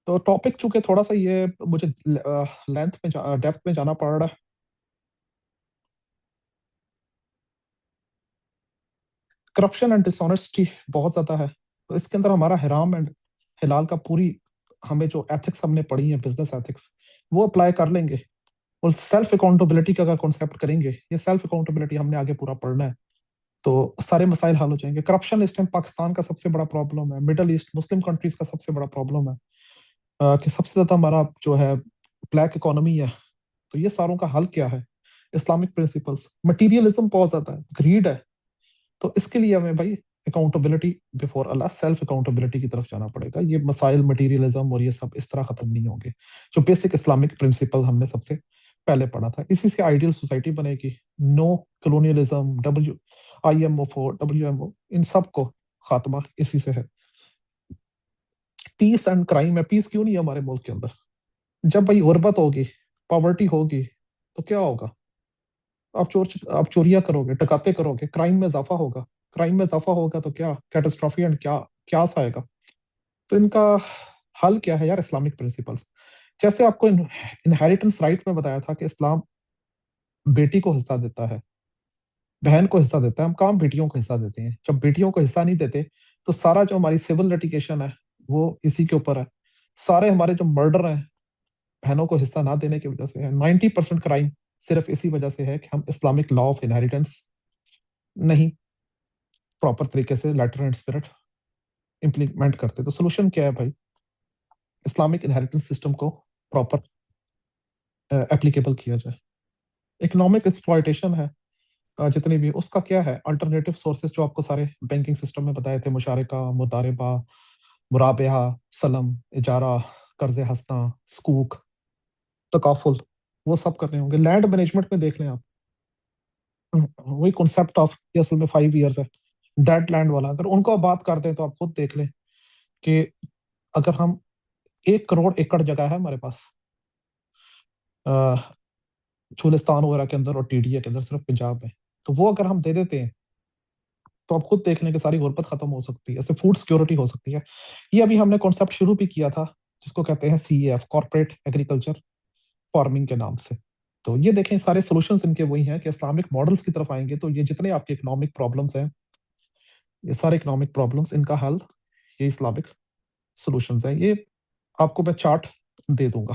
تو ٹاپک چونکہ تھوڑا سا یہ مجھے لینتھ میں ڈیپتھ میں جانا پڑ رہا ہے، کرپشن اینڈ ڈس آنیسٹی بہت زیادہ ہے، تو اس کے اندر ہمارا حرام اینڈ حلال کا پوری ہمیں جو ایتھکس ہم نے پڑھی ہیں، بزنس ایتھکس، وہ اپلائی کر لیں گے، اور سیلف اکاؤنٹیبلٹی کا اگر کانسیپٹ کریں گے، یہ سیلف اکاؤنٹیبلٹی ہم نے آگے پورا پڑھنا ہے، تو سارے مسائل حل ہو جائیں گے۔ کرپشن اس ٹائم پاکستان کا سب سے بڑا پرابلم ہے، مڈل ایسٹ مسلم کنٹریز کا سب سے بڑا پرابلم ہے، کہ سب سے زیادہ ہمارا جو ہے بلیک اکانومی ہے۔ تو یہ ساروں کا حل کیا ہے؟ اسلامک پرنسپلس، مٹیریلزم بہت زیادہ ہے، گریڈ ہے، تو اس کے لیے ہمیں بھائی اکاؤنٹیبلٹی بفور اللہ، سیلف اکاؤنٹیبلٹی کی طرف جانا پڑے گا۔ یہ مسائل مٹیریلزم اور یہ سب اس طرح ختم نہیں ہوں گے، جو بیسک اسلامک پرنسپل ہم نے سب سے پہلے پڑھا تھا، اسی سے آئیڈیل سوسائٹی بنے گی، نو کلونیلزم، IMO، WMO، ان سب کو خاتمہ اسی سے ہے۔ پیس اینڈ کرائم ہے، پیس کیوں نہیں ہے ہمارے ملک کے اندر؟ جب بھائی غربت ہوگی، پاورٹی ہوگی، تو کیا ہوگا؟ آپ چوریاں کرو گے، ڈکاتے کرو گے، کرائم میں اضافہ ہوگا، کرائم میں اضافہ ہوگا تو کیا کیٹاسٹرافی اینڈ کیا آئے گا؟ تو ان کا حل کیا ہے یار؟ اسلامک پرنسپلس، جیسے آپ کو انہیریٹنس رائٹ میں بتایا تھا کہ اسلام بیٹی کو حصہ دیتا ہے، بہن کو حصہ دیتا ہے، ہم کام بیٹیوں کو حصہ دیتے ہیں، جب بیٹیوں کو حصہ نہیں دیتے تو سارا جو ہماری سول لٹیگیشن ہے وہ اسی کے اوپر ہے، سارے ہمارے جو مرڈر ہیں بہنوں کو حصہ نہ دینے کی وجہ سے ہے، 90% کرائم صرف اسی وجہ سے ہے کہ ہم اسلامک لا آف انہیریٹنس نہیں پراپر طریقے سے لیٹر اینڈ اسپرٹ امپلیمنٹ کرتے۔ تو سولوشن کیا ہے بھائی؟ اسلامک انہیریٹنس سسٹم کو پراپر اپلیکیبل کیا جائے۔ اکنامک ایکسپلائٹیشن ہے جتنی بھی، اس کا کیا ہے الٹرنیٹیو سورسز جو آپ کو سارے بینکنگ سسٹم میں بتائے تھے، مشارکہ، مضاربہ، مرابحہ، سلم، اجارہ، قرض ہستہ، سکوک، تکافل، وہ سب کرنے ہوں گے۔ لینڈ مینجمنٹ میں دیکھ لیں آپ، وہی کنسپٹ آف یہ اصل میں 5 ایئرس ہے ڈیڈ لینڈ والا، اگر ان کو بات کرتے ہیں تو آپ خود دیکھ لیں کہ اگر ہم 1 کروڑ ایکڑ جگہ ہے ہمارے پاس چولستان وغیرہ کے اندر اور TDA کے اندر، صرف پنجاب میں، تو وہ اگر ہم دے دیتے ہیں تو آپ خود دیکھ لیں کہ ساری غربت ختم ہو سکتی ہے، ایسے فوڈ سیکورٹی ہو سکتی ہے۔ یہ ابھی ہم نے کانسیپٹ شروع بھی کیا تھا جس کو کہتے ہیں CAF، کارپوریٹ ایگریکلچر فارمنگ کے نام سے۔ تو یہ دیکھیں سارے سولوشنز ان کے وہی ہیں کہ اسلامک ماڈلز کی طرف آئیں گے تو یہ جتنے آپ کے اکنامک پرابلمس ہیں، یہ سارے اکنامک پرابلمس، ان کا حل یہ اسلامک سولوشنز ہیں۔ یہ آپ کو میں چارٹ دے دوں گا،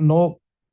9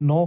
9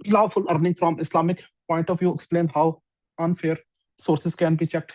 lawful earning from Islamic point of view, explain how unfair sources can be checked।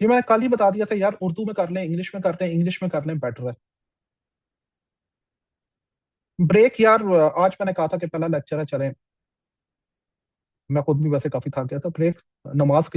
یہ میں نے کل ہی بتا دیا تھا یار، اردو میں کر لیں، انگلش میں کر لیں، انگلش میں کر لیں بیٹر ہے. بریک یار آج میں نے کہا تھا کہ پہلا لیکچر ہے، چلیں. میں خود بھی ویسے کافی تھک گیا تھا. بریک نماز کے لیے